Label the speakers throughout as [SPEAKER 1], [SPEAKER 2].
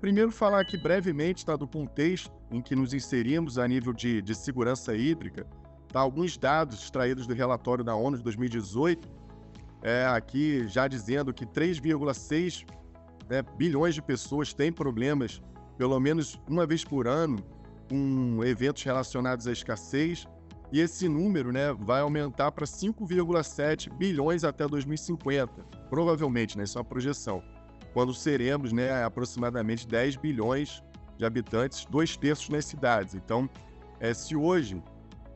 [SPEAKER 1] Primeiro falar aqui brevemente, tá, do contexto em que nos inserimos a nível de segurança hídrica, tá? Alguns dados extraídos do relatório da ONU de 2018, aqui já dizendo que 3,6, né, bilhões de pessoas têm problemas pelo menos uma vez por ano com eventos relacionados à escassez, e esse número, né, vai aumentar para 5,7 bilhões até 2050, provavelmente, né, isso é uma projeção, quando seremos, né, aproximadamente 10 bilhões de habitantes, 2/3 nas cidades. Então, se hoje,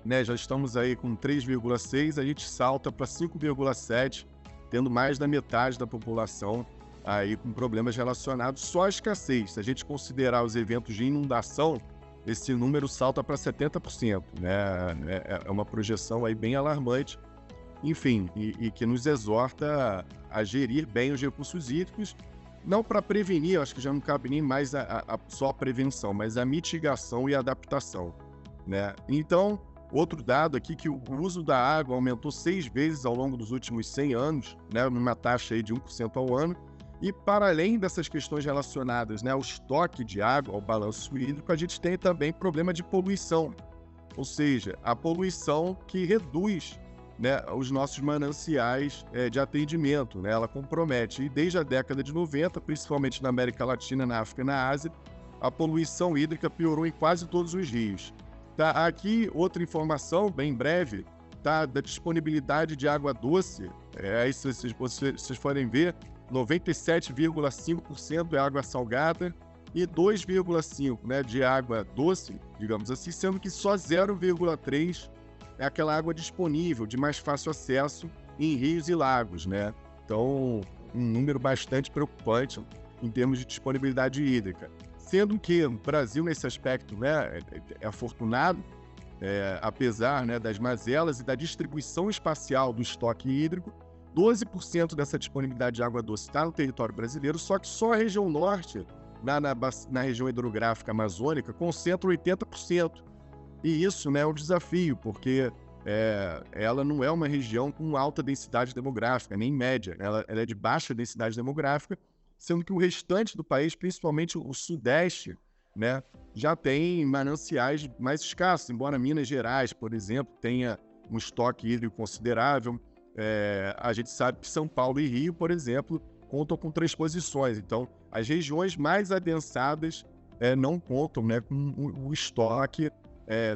[SPEAKER 1] né, já estamos aí com 3,6, a gente salta para 5,7, tendo mais da metade da população aí com problemas relacionados só à escassez. Se a gente considerar os eventos de inundação, esse número salta para 70%, né? É uma projeção aí bem alarmante, enfim, e que nos exorta a gerir bem os recursos hídricos, não para prevenir, acho que já não cabe nem mais só a prevenção, mas a mitigação e a adaptação, né? Então, outro dado aqui, que o uso da água aumentou 6 vezes ao longo dos últimos 100 anos, né, numa taxa aí de 1% ao ano, e para além dessas questões relacionadas, né, ao estoque de água, ao balanço hídrico, a gente tem também problema de poluição, ou seja, a poluição que reduz, né, os nossos mananciais de atendimento, né, ela compromete. E desde a década de 90, principalmente na América Latina, na África e na Ásia, a poluição hídrica piorou em quase todos os rios. Tá, aqui outra informação, bem breve, tá, da disponibilidade de água doce. Aí se vocês forem ver, 97,5% é água salgada e 2,5%, né, de água doce, digamos assim, sendo que só 0,3% é aquela água disponível, de mais fácil acesso em rios e lagos, né? Então, um número bastante preocupante em termos de disponibilidade hídrica. Sendo que o Brasil, nesse aspecto, né, é afortunado, apesar, né, das mazelas e da distribuição espacial do estoque hídrico, 12% dessa disponibilidade de água doce está no território brasileiro, só que só a região norte, na região hidrográfica amazônica, concentra 80%. E isso, né, é um desafio, porque ela não é uma região com alta densidade demográfica, nem média, né? Ela é de baixa densidade demográfica, sendo que o restante do país, principalmente o sudeste, né, já tem mananciais mais escassos, embora Minas Gerais, por exemplo, tenha um estoque hídrico considerável. A gente sabe que São Paulo e Rio, por exemplo, contam com transposições. Então, as regiões mais adensadas não contam, né, com o estoque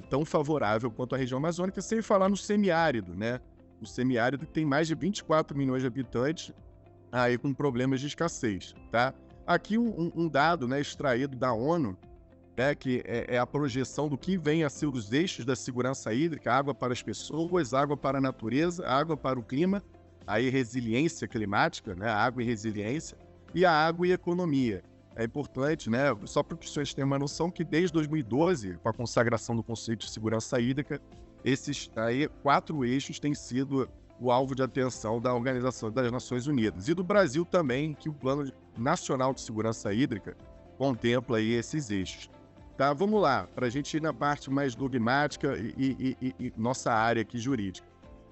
[SPEAKER 1] tão favorável quanto a região amazônica, sem falar no semiárido, né? O semiárido tem mais de 24 milhões de habitantes, aí com problemas de escassez, tá? Aqui um dado, né, extraído da ONU, né, que é a projeção do que vem a ser os eixos da segurança hídrica: água para as pessoas, água para a natureza, água para o clima, aí resiliência climática, né, água e resiliência, e a água e economia. É importante, né, só para os senhores terem uma noção, que desde 2012, com a consagração do conceito de segurança hídrica, esses aí 4 eixos têm sido o alvo de atenção da Organização das Nações Unidas. E do Brasil também, que o Plano Nacional de Segurança Hídrica contempla aí esses eixos. Tá, vamos lá, para a gente ir na parte mais dogmática e nossa área aqui jurídica.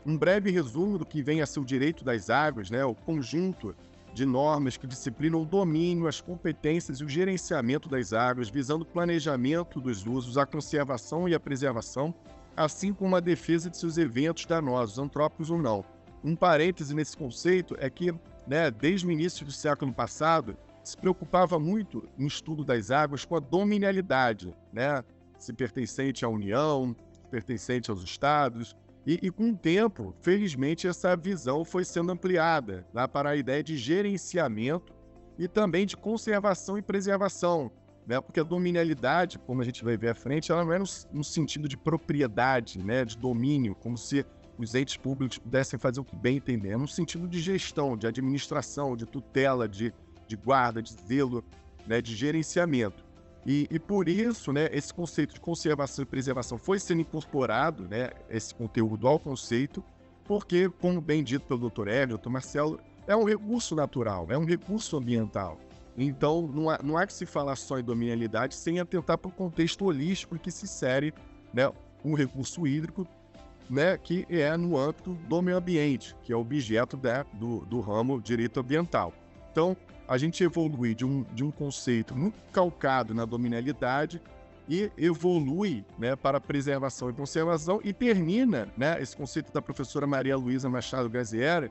[SPEAKER 1] Um breve resumo do que vem a ser o direito das águas, né, o conjunto de normas que disciplinam o domínio, as competências e o gerenciamento das águas, visando o planejamento dos usos, a conservação e a preservação, assim como a defesa de seus eventos danosos, antrópicos ou não. Um parêntese nesse conceito é que, né, desde o início do século passado, se preocupava muito no estudo das águas com a dominialidade, né, se pertencente à União, se pertencente aos Estados. E com o tempo, felizmente, essa visão foi sendo ampliada lá para a ideia de gerenciamento e também de conservação e preservação, né? Porque a dominialidade, como a gente vai ver à frente, ela não é no sentido de propriedade, né, de domínio, como se os entes públicos pudessem fazer o que bem entender, é no sentido de gestão, de administração, de tutela, de guarda, de zelo, né, de gerenciamento. E por isso, né, esse conceito de conservação e preservação foi sendo incorporado, né, esse conteúdo ao conceito, porque, como bem dito pelo Dr. Hélio, Dr. Marcelo, é um recurso natural, é um recurso ambiental. Então, não há que se falar só em dominialidade sem atentar para o contexto holístico que se insere, né, um recurso hídrico, né, que é no âmbito do meio ambiente, que é objeto do ramo direito ambiental. Então, a gente evolui de um conceito muito calcado na dominalidade e evolui, né, para a preservação e conservação e termina, né, esse conceito da professora Maria Luísa Machado Graziera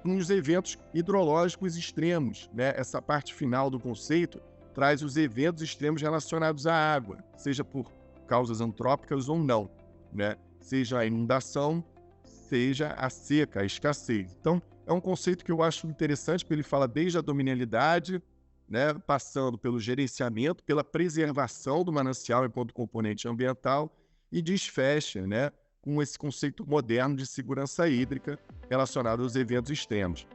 [SPEAKER 1] com os eventos hidrológicos extremos, né? Essa parte final do conceito traz os eventos extremos relacionados à água, seja por causas antrópicas ou não, né? Seja a inundação, seja a seca, a escassez. Então, é um conceito que eu acho interessante, porque ele fala desde a dominalidade, né, passando pelo gerenciamento, pela preservação do manancial enquanto componente ambiental e desfecha, né, com esse conceito moderno de segurança hídrica relacionado aos eventos extremos.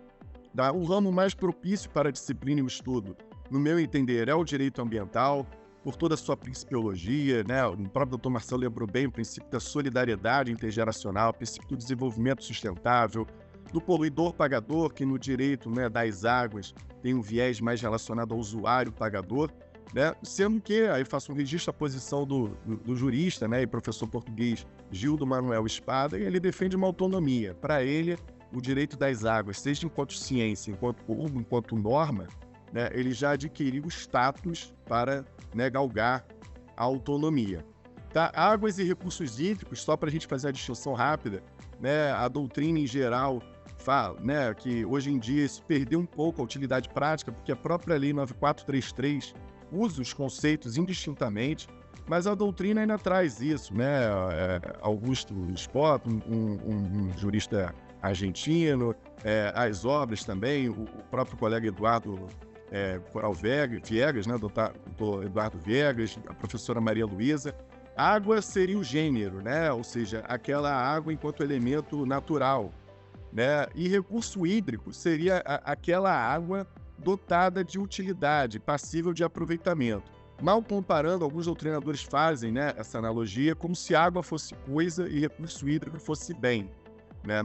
[SPEAKER 1] O ramo mais propício para a disciplina e o estudo, no meu entender, é o direito ambiental, por toda a sua principiologia, né? O próprio Dr. Marcelo lembrou bem o princípio da solidariedade intergeracional, o princípio do desenvolvimento sustentável, do poluidor-pagador, que no direito, né, das águas tem um viés mais relacionado ao usuário-pagador, né? Sendo que, aí faço um registro à posição do jurista, né, e professor português Gildo Manuel Espada, e ele defende uma autonomia. Para ele, o direito das águas, seja enquanto ciência, enquanto norma, né, ele já adquiriu o status para, né, galgar a autonomia. Tá? Águas e recursos hídricos, só para a gente fazer a distinção rápida, né, a doutrina em geral fala, né, que hoje em dia isso perdeu um pouco a utilidade prática, porque a própria Lei 9433 usa os conceitos indistintamente, mas a doutrina ainda traz isso, né? Augusto Spot, um jurista argentino, as obras também, o próprio colega Eduardo Coral Viegas, né? Doutor Eduardo Viegas, a professora Maria Luísa. Água seria o gênero, né? Ou seja, aquela água enquanto elemento natural, né? E recurso hídrico seria aquela água dotada de utilidade, passível de aproveitamento. Mal comparando, alguns doutrinadores fazem, né, essa analogia como se água fosse coisa e recurso hídrico fosse bem, né?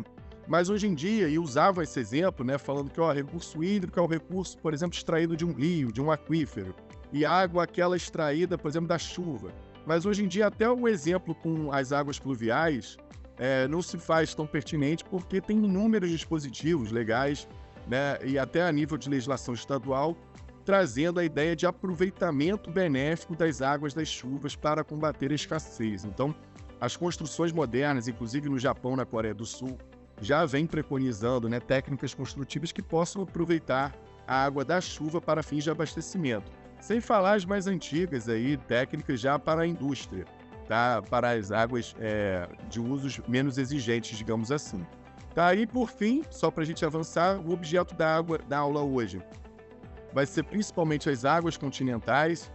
[SPEAKER 1] Mas hoje em dia, e usavam esse exemplo, né, falando que recurso hídrico é o recurso, por exemplo, extraído de um rio, de um aquífero, e água aquela extraída, por exemplo, da chuva. Mas hoje em dia, até o exemplo com as águas pluviais não se faz tão pertinente porque tem inúmeros dispositivos legais, né, e até a nível de legislação estadual, trazendo a ideia de aproveitamento benéfico das águas das chuvas para combater a escassez. Então, as construções modernas, inclusive no Japão, na Coreia do Sul, já vêm preconizando, né, técnicas construtivas que possam aproveitar a água da chuva para fins de abastecimento. Sem falar as mais antigas aí, técnicas já para a indústria, tá? Para as águas de usos menos exigentes, digamos assim. Tá, e por fim, só para a gente avançar, o objeto da aula hoje vai ser principalmente as águas continentais.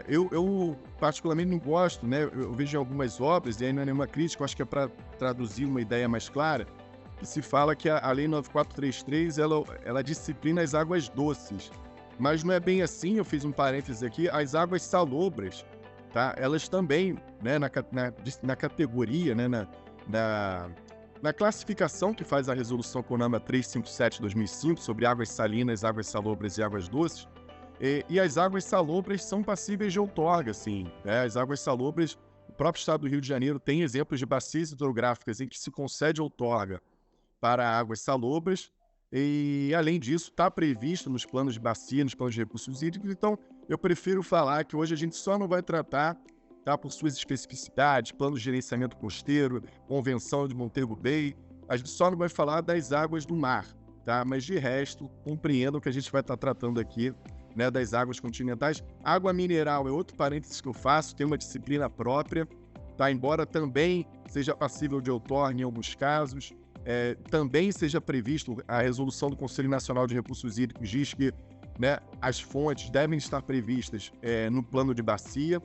[SPEAKER 1] Eu particularmente não gosto, né? Eu vejo em algumas obras, e aí não é nenhuma crítica, eu acho que é para traduzir uma ideia mais clara, que se fala que a Lei 9433, ela disciplina as águas doces. Mas não é bem assim, eu fiz um parênteses aqui, as águas salobras, tá? Elas também, né, na categoria, né, na classificação que faz a resolução CONAMA 357/2005 sobre águas salinas, águas salobras e águas doces, e as águas salobras são passíveis de outorga, sim, né? As águas salobras, o próprio estado do Rio de Janeiro tem exemplos de bacias hidrográficas em que se concede outorga para águas salobras, e além disso está previsto nos planos de bacia, nos planos de recursos hídricos. Então eu prefiro falar que hoje a gente só não vai tratar, tá, por suas especificidades, plano de gerenciamento costeiro, convenção de Montego Bay, a gente só não vai falar das águas do mar, tá? Mas de resto, compreendam que a gente vai estar tratando aqui, né, das águas continentais. Água mineral é outro parênteses que eu faço, tem uma disciplina própria, tá? Embora também seja passível de outorga em alguns casos, também seja previsto, a resolução do Conselho Nacional de Recursos Hídricos diz que, né, as fontes devem estar previstas no plano de bacia,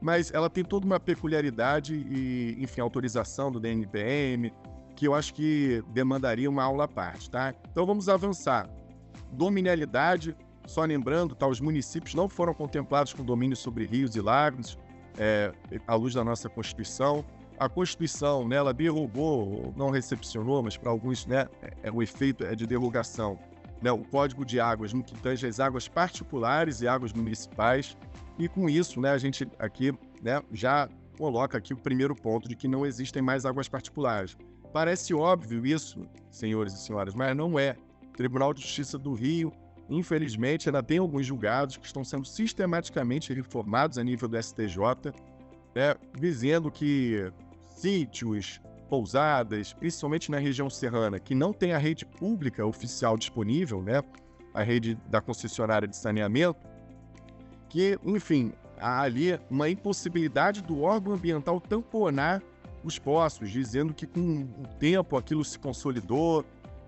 [SPEAKER 1] mas ela tem toda uma peculiaridade e, enfim, autorização do DNPM, que eu acho que demandaria uma aula à parte, tá? Então vamos avançar. Dominialidade, só lembrando, tá, os municípios não foram contemplados com domínio sobre rios e lagos, à luz da nossa Constituição. A Constituição, né, ela derrubou, não recepcionou, mas para alguns, né, o efeito é de derrogação, né, o Código de Águas no que tange as águas particulares e águas municipais, e com isso, né, a gente aqui, né, já coloca aqui o primeiro ponto de que não existem mais águas particulares. Parece óbvio isso, senhores e senhoras, mas não é. O Tribunal de Justiça do Rio infelizmente, ainda tem alguns julgados que estão sendo sistematicamente reformados a nível do STJ, né, dizendo que sítios, pousadas, principalmente na região serrana, que não tem a rede pública oficial disponível, né, a rede da concessionária de saneamento, que, enfim, há ali uma impossibilidade do órgão ambiental tamponar os poços, dizendo que com o tempo aquilo se consolidou,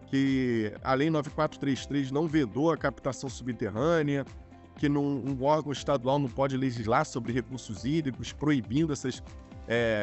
[SPEAKER 1] que a Lei 9433 não vedou a captação subterrânea, que um órgão estadual não pode legislar sobre recursos hídricos, proibindo essas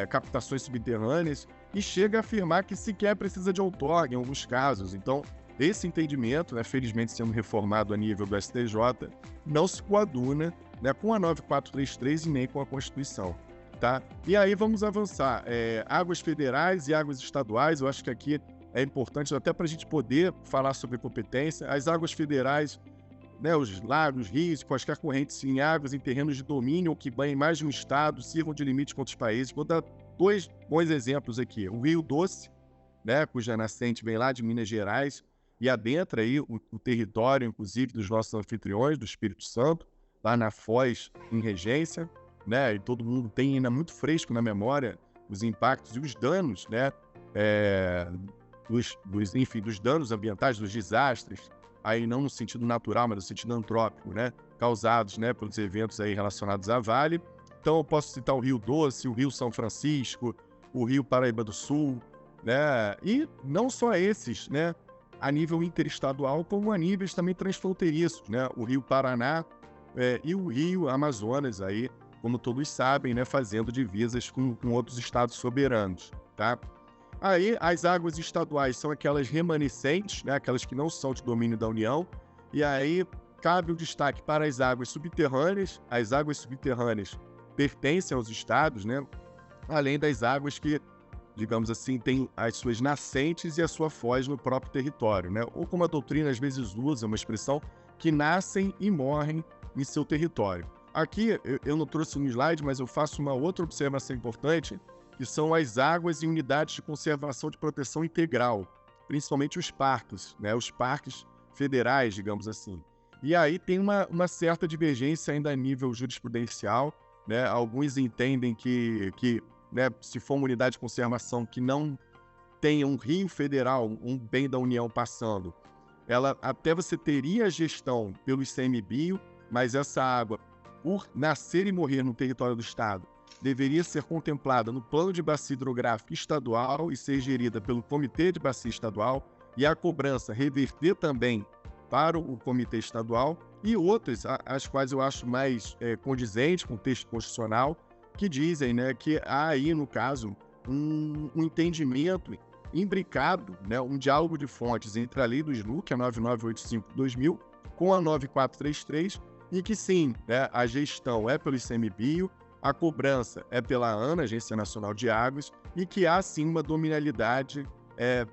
[SPEAKER 1] captações subterrâneas, e chega a afirmar que sequer precisa de outorga em alguns casos. Então, esse entendimento, né, felizmente sendo reformado a nível do STJ, não se coaduna, né, com a 9433 e nem com a Constituição. Tá? E aí vamos avançar. Águas federais e águas estaduais, eu acho que aqui é importante até para a gente poder falar sobre competência. As águas federais, né, os lagos, rios, quaisquer correntes em águas em terrenos de domínio ou que banhem mais de um estado, sirvam de limite com outros países. Vou dar 2 bons exemplos aqui. O Rio Doce, né, cuja nascente vem lá de Minas Gerais e adentra aí o território, inclusive, dos nossos anfitriões, do Espírito Santo, lá na Foz, em Regência, né, e todo mundo tem ainda muito fresco na memória os impactos e os danos, né, dos danos ambientais, dos desastres, aí não no sentido natural, mas no sentido antrópico, né, causados, né, pelos eventos aí relacionados à Vale. Então eu posso citar o Rio Doce, o Rio São Francisco, o Rio Paraíba do Sul, né, e não só esses, né, a nível interestadual, como a níveis também transfronteiriços, né, o Rio Paraná e o Rio Amazonas aí, como todos sabem, né, fazendo divisas com outros estados soberanos, tá? Aí, as águas estaduais são aquelas remanescentes, né, aquelas que não são de domínio da União, e aí cabe o destaque para as águas subterrâneas. As águas subterrâneas pertencem aos estados, né, além das águas que, digamos assim, têm as suas nascentes e a sua foz no próprio território, né? Ou como a doutrina às vezes usa uma expressão, que nascem e morrem em seu território. Aqui, eu não trouxe um slide, mas eu faço uma outra observação importante, que são as águas e unidades de conservação de proteção integral, principalmente os parques, né? Os parques federais, digamos assim. E aí tem uma certa divergência ainda a nível jurisprudencial, né? Alguns entendem que né, se for uma unidade de conservação que não tenha um rio federal, um bem da União passando, ela até você teria a gestão pelo ICMBio, mas essa água, por nascer e morrer no território do Estado, deveria ser contemplada no plano de bacia hidrográfico estadual e ser gerida pelo Comitê de Bacia Estadual, e a cobrança reverter também para o Comitê Estadual, e outras, as quais eu acho mais condizentes com o texto constitucional, que dizem, né, que há aí, no caso, um entendimento imbricado, né, um diálogo de fontes entre a lei do SLU, que é 9985/2000, com a 9433, e que sim, né, a gestão é pelo ICMBio, a cobrança é pela ANA, Agência Nacional de Águas, e que há sim uma dominalidade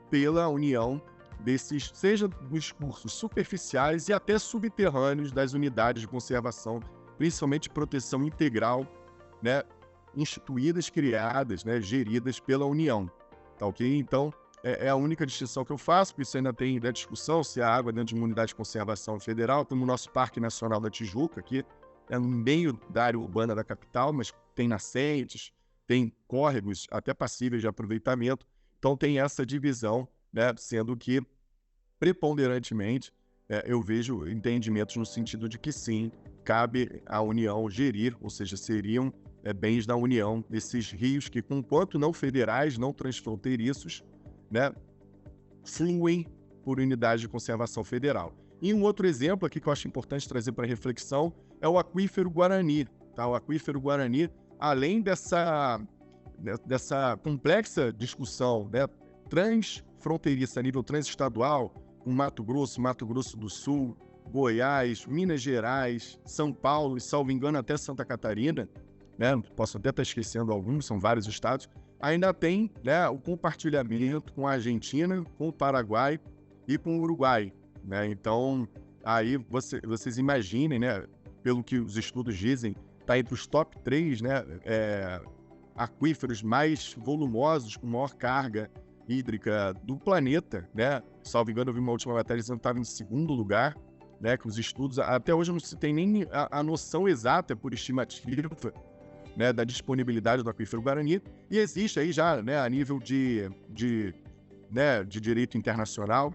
[SPEAKER 1] pela União desses, seja dos cursos superficiais e até subterrâneos das unidades de conservação, principalmente proteção integral, né, instituídas, criadas, né, geridas pela União, tá ok? Então, é a única distinção que eu faço, porque isso ainda tem discussão se a água dentro de uma unidade de conservação federal, como o nosso Parque Nacional da Tijuca, aqui é no meio da área urbana da capital, mas tem nascentes, tem córregos até passíveis de aproveitamento, então tem essa divisão, né, sendo que, preponderantemente, eu vejo entendimentos no sentido de que sim, cabe à União gerir, ou seja, seriam bens da União, esses rios que, enquanto não federais, não transfronteiriços, né, fluem por unidade de conservação federal. E um outro exemplo aqui que eu acho importante trazer para reflexão é o aquífero Guarani. Tá? O aquífero Guarani, além dessa complexa discussão, né, transfronteiriça a nível transestadual, com Mato Grosso do Sul, Goiás, Minas Gerais, São Paulo e, salvo engano, até Santa Catarina, né, posso até estar esquecendo alguns, são vários estados, ainda tem, né, o compartilhamento com a Argentina, com o Paraguai e com o Uruguai, né? Então, aí vocês imaginem, né, pelo que os estudos dizem, está entre os top 3, né, aquíferos mais volumosos, com maior carga hídrica do planeta, né? Salvo engano, eu vi uma última matéria dizendo que estava em segundo lugar, né, que os estudos, até hoje não se tem nem a noção exata por estimativa, né, da disponibilidade do aquífero Guarani, e existe aí já, né, a nível né, de direito internacional,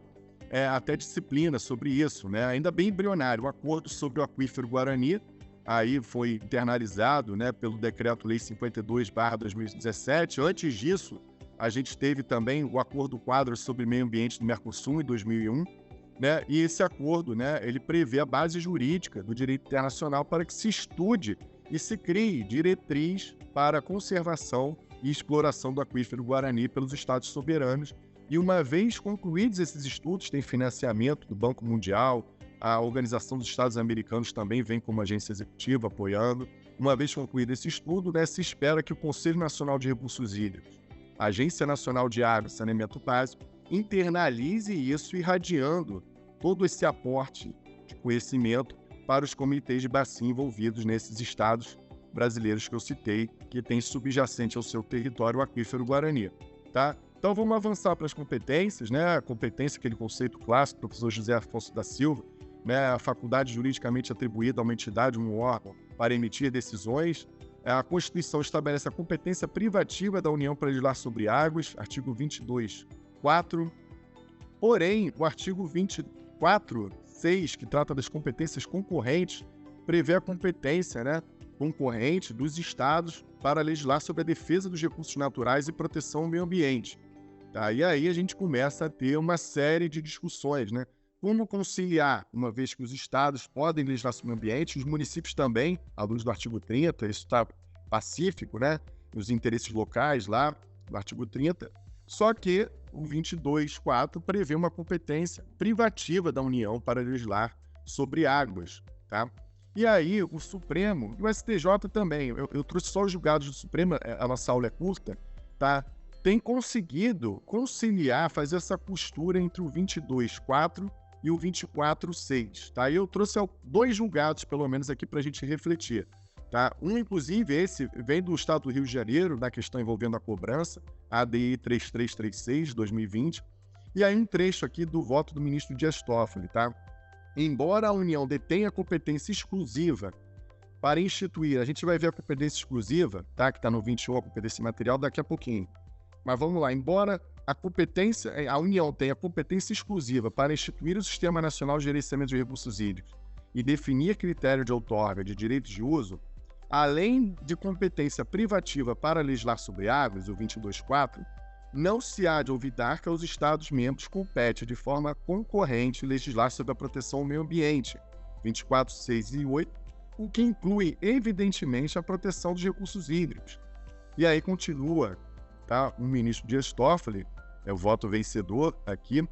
[SPEAKER 1] até disciplina sobre isso, né, ainda bem embrionário. O acordo sobre o aquífero Guarani aí foi internalizado, né, pelo Decreto-Lei 52/2017. Antes disso, a gente teve também o Acordo Quadro sobre Meio Ambiente do Mercosul, em 2001, né, e esse acordo, né, ele prevê a base jurídica do direito internacional para que se estude e se crie diretriz para a conservação e exploração do aquífero Guarani pelos estados soberanos. E uma vez concluídos esses estudos, tem financiamento do Banco Mundial, a Organização dos Estados Americanos também vem como agência executiva apoiando. Uma vez concluído esse estudo, né, se espera que o Conselho Nacional de Recursos Hídricos, a Agência Nacional de Água e Saneamento Básico, internalize isso, irradiando todo esse aporte de conhecimento para os comitês de bacia envolvidos nesses estados brasileiros que eu citei, que tem subjacente ao seu território o aquífero Guarani, tá? Então vamos avançar para as competências, né? A competência, aquele conceito clássico do professor José Afonso da Silva, né? A faculdade juridicamente atribuída a uma entidade, um órgão, para emitir decisões. A Constituição estabelece a competência privativa da União para legislar sobre águas, artigo 22.4. Porém, o artigo 24.6, que trata das competências concorrentes, prevê a competência, né, concorrente dos estados para legislar sobre a defesa dos recursos naturais e proteção ao meio ambiente. Tá? E aí a gente começa a ter uma série de discussões, né? Como conciliar, uma vez que os estados podem legislar sobre o meio ambiente, os municípios também, à luz do artigo 30, isso está pacífico, né? Os interesses locais lá, do artigo 30. Só que o 22.4 prevê uma competência privativa da União para legislar sobre águas, tá? E aí o Supremo, e o STJ também, eu trouxe só os julgados do Supremo, a nossa aula é curta, tá? Tem conseguido conciliar, fazer essa costura entre o 22.4 e o 24.6, tá? E eu trouxe 2 julgados, pelo menos, aqui para a gente refletir, tá? Um, inclusive, esse vem do Estado do Rio de Janeiro, na questão envolvendo a cobrança, ADI 3336, 2020, e aí um trecho aqui do voto do ministro Dias Toffoli, tá? Embora a União detenha competência exclusiva para instituir, a gente vai ver a competência exclusiva, tá? Que está no 21, a competência material, daqui a pouquinho. Mas vamos lá, embora a União tenha competência exclusiva para instituir o Sistema Nacional de Gerenciamento de Recursos Hídricos e definir critério de outorga de direitos de uso, além de competência privativa para legislar sobre águas, o 22.4, não se há de olvidar que aos Estados-membros compete de forma concorrente legislar sobre a proteção ao meio ambiente, 24.6 e 8, o que inclui, evidentemente, a proteção dos recursos hídricos. E aí continua, tá? O ministro Dias Toffoli, é o voto vencedor aqui.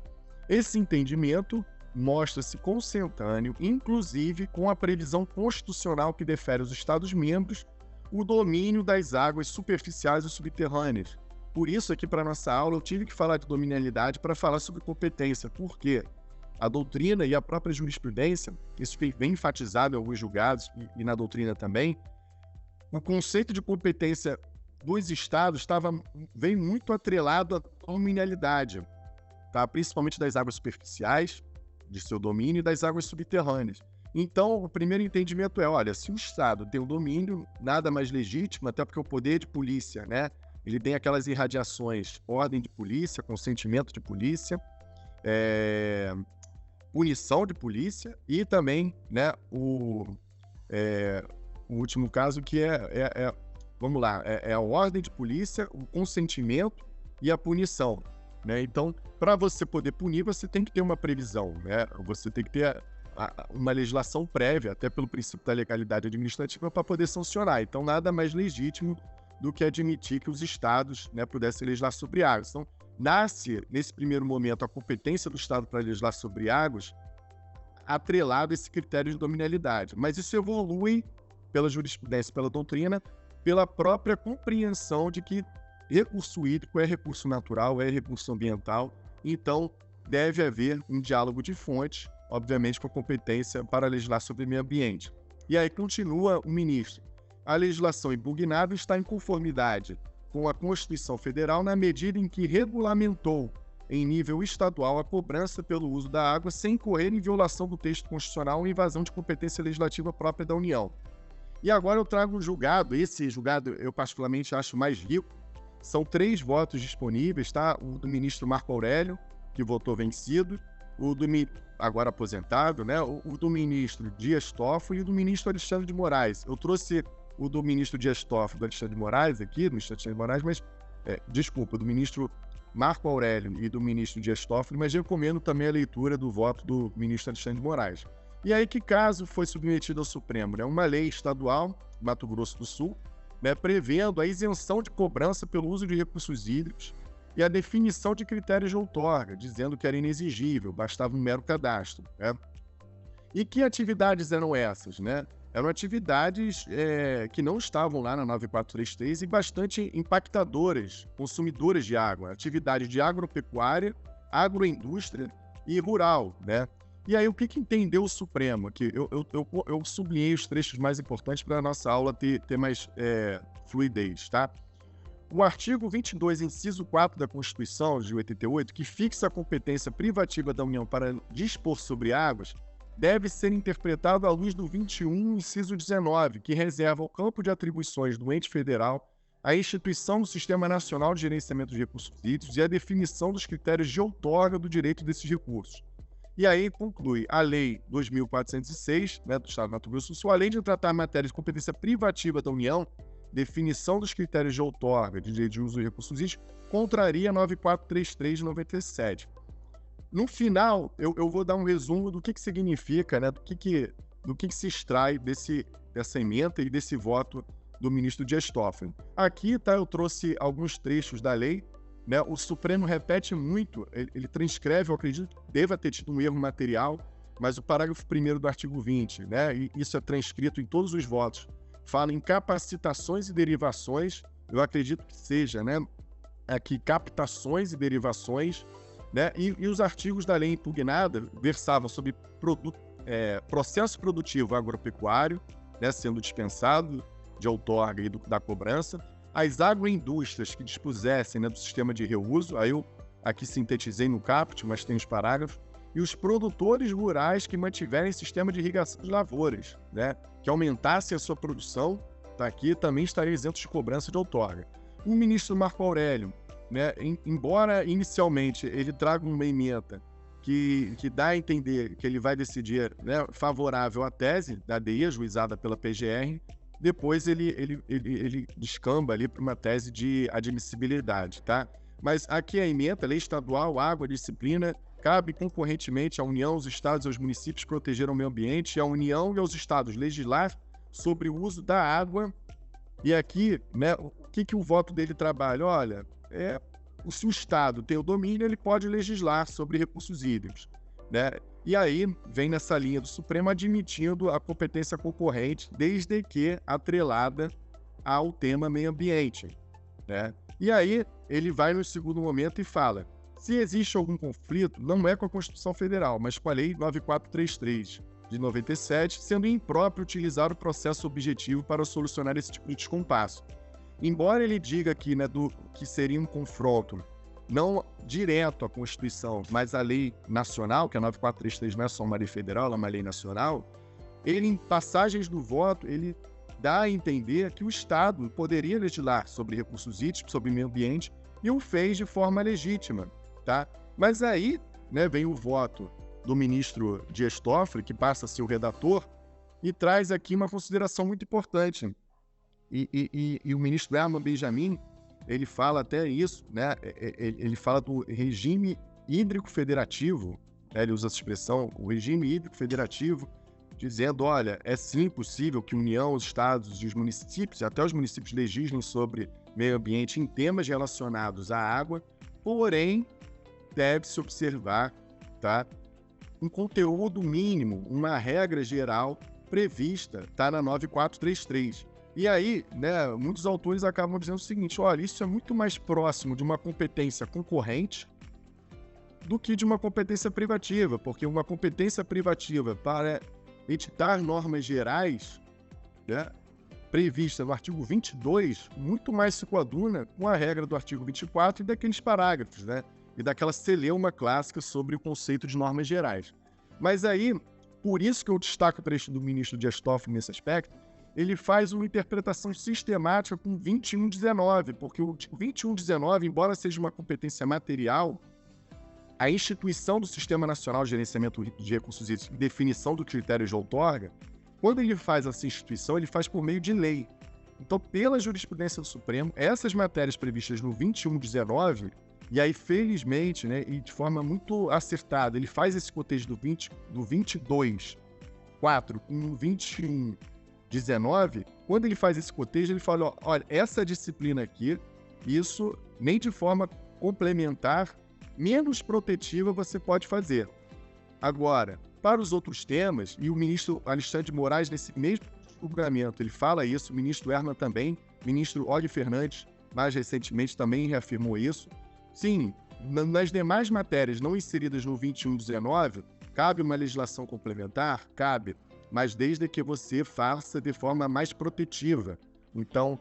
[SPEAKER 1] Esse entendimento mostra-se consentâneo, inclusive com a previsão constitucional que defere aos Estados-membros o domínio das águas superficiais e subterrâneas. Por isso, aqui para a nossa aula, eu tive que falar de dominialidade para falar sobre competência. Por quê? A doutrina e a própria jurisprudência, isso foi bem enfatizado em alguns julgados e na doutrina também, o conceito de competência dos estados vem muito atrelado à dominialidade, tá? Principalmente das águas superficiais, de seu domínio, e das águas subterrâneas. Então, o primeiro entendimento é, olha, se o Estado tem o domínio, nada mais legítimo, até porque o poder de polícia, né? Ele tem aquelas irradiações, ordem de polícia, consentimento de polícia, punição de polícia e também, né, o último caso que vamos lá, é a ordem de polícia, o consentimento e a punição, né? Então, para você poder punir, você tem que ter uma previsão, né? Você tem que ter uma legislação prévia, até pelo princípio da legalidade administrativa, para poder sancionar. Então, nada mais legítimo do que admitir que os estados, né, pudessem legislar sobre águas. Então, nasce, nesse primeiro momento, a competência do Estado para legislar sobre águas, atrelado a esse critério de dominalidade. Mas isso evolui pela jurisprudência, pela doutrina, pela própria compreensão de que recurso hídrico é recurso natural, é recurso ambiental, então deve haver um diálogo de fonte, obviamente com a competência para legislar sobre meio ambiente. E aí continua o ministro. A legislação impugnável está em conformidade com a Constituição Federal na medida em que regulamentou em nível estadual, a cobrança pelo uso da água sem incorrer em violação do texto constitucional ou invasão de competência legislativa própria da União. E agora eu trago um julgado, esse julgado eu particularmente acho mais rico, são 3 votos disponíveis, tá? O do ministro Marco Aurélio, que votou vencido, o do agora aposentado, né? O do ministro Dias Toffoli e o do ministro Alexandre de Moraes. Eu trouxe o do ministro Dias Toffoli, do Alexandre de Moraes aqui, do ministro Alexandre de Moraes, mas, desculpa, do ministro Marco Aurélio e do ministro Dias Toffoli, mas recomendo também a leitura do voto do ministro Alexandre de Moraes. E aí, que caso foi submetido ao Supremo? Né? Uma lei estadual, Mato Grosso do Sul, né, prevendo a isenção de cobrança pelo uso de recursos hídricos e a definição de critérios de outorga, dizendo que era inexigível, bastava um mero cadastro. Né? E que atividades eram essas? Né? Eram atividades que não estavam lá na 9433 e bastante impactadoras, consumidoras de água. Atividades de agropecuária, agroindústria e rural, né? E aí, o que entendeu o Supremo? Aqui, eu sublinhei os trechos mais importantes para a nossa aula ter mais fluidez, tá? O artigo 22, inciso 4 da Constituição de 88, que fixa a competência privativa da União para dispor sobre águas, deve ser interpretado à luz do 21, inciso 19, que reserva o campo de atribuições do ente federal a instituição do Sistema Nacional de Gerenciamento de Recursos Hídricos e a definição dos critérios de outorga do direito desses recursos. E aí conclui a Lei 2.406, né, do Estado do Mato Grosso do Sul, além de tratar matérias de competência privativa da União, definição dos critérios de outorga de direito de uso de recursos hídricos, contraria a 9433 de 97. No final, eu vou dar um resumo do que significa, né, do que se extrai dessa ementa e desse voto do ministro Dias Toffoli. Aqui, tá, eu trouxe alguns trechos da lei. Né, o Supremo repete muito, ele transcreve, eu acredito que deva ter tido um erro material, mas o parágrafo 1º do artigo 20, né, e isso é transcrito em todos os votos, fala em capacitações e derivações, eu acredito que seja, né, aqui captações e derivações, né, e os artigos da lei impugnada versavam sobre processo produtivo agropecuário, né, sendo dispensado de outorga e da cobrança, as agroindústrias que dispusessem, né, do sistema de reuso, aí eu aqui sintetizei no caput, mas tem os parágrafos, e os produtores rurais que mantiverem sistema de irrigação de lavouras, né, que aumentassem a sua produção, tá aqui, também estariam isentos de cobrança de outorga. O ministro Marco Aurélio, né, embora inicialmente ele traga uma ementa que dá a entender que ele vai decidir, né, favorável à tese da ADI, ajuizada pela PGR, depois ele descamba ali para uma tese de admissibilidade, tá? Mas aqui a ementa, lei estadual, água, disciplina, cabe concorrentemente à União, aos estados e aos municípios proteger o meio ambiente, e à União e aos estados legislar sobre o uso da água. E aqui, né, o que o voto dele trabalha? Olha, se o estado tem o domínio, ele pode legislar sobre recursos hídricos, né? E aí vem nessa linha do Supremo admitindo a competência concorrente, desde que atrelada ao tema meio ambiente, né? E aí ele vai no segundo momento e fala: se existe algum conflito, não é com a Constituição Federal, mas com a Lei 9433 de 97, sendo impróprio utilizar o processo objetivo para solucionar esse tipo de descompasso. Embora ele diga aqui, né, que seria um confronto não direto à Constituição, mas à lei nacional, que a 9433 não é só uma lei federal, ela é uma lei nacional, ele, em passagens do voto, ele dá a entender que o Estado poderia legislar sobre recursos hídricos, sobre meio ambiente, e o fez de forma legítima, tá? Mas aí, né, vem o voto do ministro Dias Toffoli, que passa a ser o redator, e traz aqui uma consideração muito importante. E o ministro Herman Benjamin, ele fala até isso, né? Ele fala do regime hídrico federativo, né? Ele usa essa expressão, o regime hídrico federativo, dizendo, olha, é sim possível que a União, os estados e os municípios, até os municípios legislem sobre meio ambiente em temas relacionados à água, porém, deve-se observar, tá, um conteúdo mínimo, uma regra geral prevista, tá, na 9433. E aí, né, muitos autores acabam dizendo o seguinte: olha, isso é muito mais próximo de uma competência concorrente do que de uma competência privativa, porque uma competência privativa para editar normas gerais, né, prevista no artigo 22, muito mais se coaduna com a regra do artigo 24 e daqueles parágrafos, né, e daquela celeuma clássica sobre o conceito de normas gerais. Mas aí, por isso que eu destaco o trecho do ministro Dias Toffoli nesse aspecto, ele faz uma interpretação sistemática com 2119, porque o 2119, embora seja uma competência material, a instituição do Sistema Nacional de Gerenciamento de Recursos Hídricos e definição do critério de outorga, quando ele faz essa instituição, ele faz por meio de lei. Então, pela jurisprudência do Supremo, essas matérias previstas no 2119, e aí, felizmente, né, e de forma muito acertada, ele faz esse cotejo do 22.4 com o 21.19, quando ele faz esse cotejo, ele fala, olha, essa disciplina aqui, isso nem de forma complementar, menos protetiva você pode fazer. Agora, para os outros temas, e o ministro Alexandre de Moraes, nesse mesmo julgamento, ele fala isso, o ministro Herman também, o ministro Olli Fernandes, mais recentemente, também reafirmou isso. Sim, nas demais matérias não inseridas no 2119, cabe uma legislação complementar? Cabe, mas desde que você faça de forma mais protetiva. Então,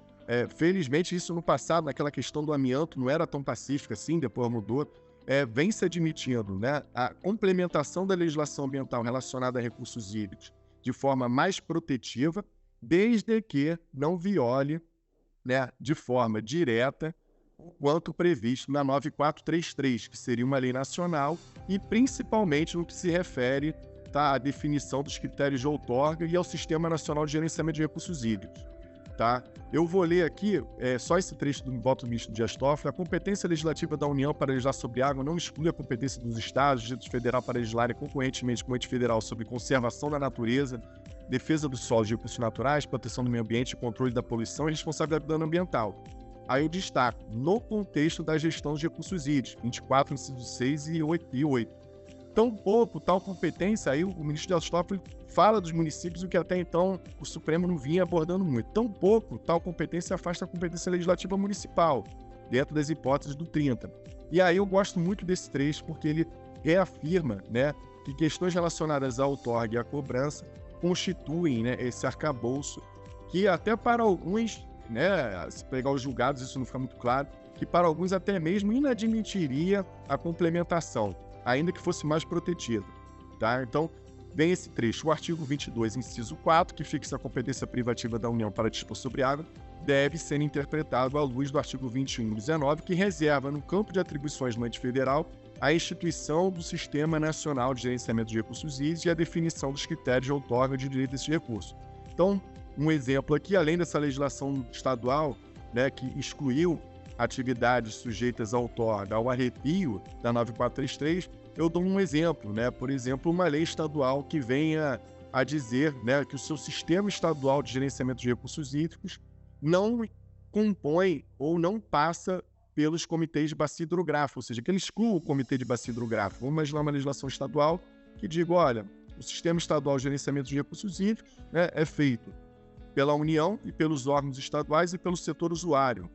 [SPEAKER 1] felizmente, isso no passado, naquela questão do amianto, não era tão pacífica assim, depois mudou, vem se admitindo, né, a complementação da legislação ambiental relacionada a recursos hídricos de forma mais protetiva, desde que não viole, né, de forma direta o quanto previsto na 9433, que seria uma lei nacional, e principalmente no que se refere à definição dos critérios de outorga e ao Sistema Nacional de Gerenciamento de Recursos Hídricos. Tá? Eu vou ler aqui só esse trecho do voto do ministro Dias Toffoli. A competência legislativa da União para legislar sobre água não exclui a competência dos estados, do Distrito Federal para legislarem concorrentemente com o ente federal sobre conservação da natureza, defesa dos solos e recursos naturais, proteção do meio ambiente, controle da poluição e responsabilidade do dano ambiental. Aí eu destaco, no contexto da gestão dos recursos hídricos, 24, inciso 6 e 8. Tampouco tal competência, aí o ministro Dias Toffoli fala dos municípios, o que até então o Supremo não vinha abordando muito. Tampouco tal competência afasta a competência legislativa municipal, dentro das hipóteses do 30. E aí eu gosto muito desse trecho, porque ele reafirma, né, que questões relacionadas à outorga e à cobrança constituem, né, esse arcabouço, que até para alguns, né, se pegar os julgados, isso não fica muito claro, que para alguns até mesmo inadmitiria a complementação, ainda que fosse mais protegida. Tá? Então, vem esse trecho. O artigo 22, inciso 4, que fixa a competência privativa da União para dispor sobre água, deve ser interpretado à luz do artigo 21.19, que reserva no campo de atribuições do ente federal a instituição do Sistema Nacional de Gerenciamento de Recursos Hídricos e a definição dos critérios de outorga de direito a esses recursos. Então, um exemplo aqui, além dessa legislação estadual, né, que excluiu atividades sujeitas à outorga ao arrepio da 9433, eu dou um exemplo, né? Por exemplo, uma lei estadual que venha a dizer, né, que o seu sistema estadual de gerenciamento de recursos hídricos não compõe ou não passa pelos comitês de bacia hidrográfica, ou seja, que ele exclua o comitê de bacia hidrográfica. Vamos imaginar uma legislação estadual que diga, olha, o sistema estadual de gerenciamento de recursos hídricos, né, é feito pela União e pelos órgãos estaduais e pelo setor usuário,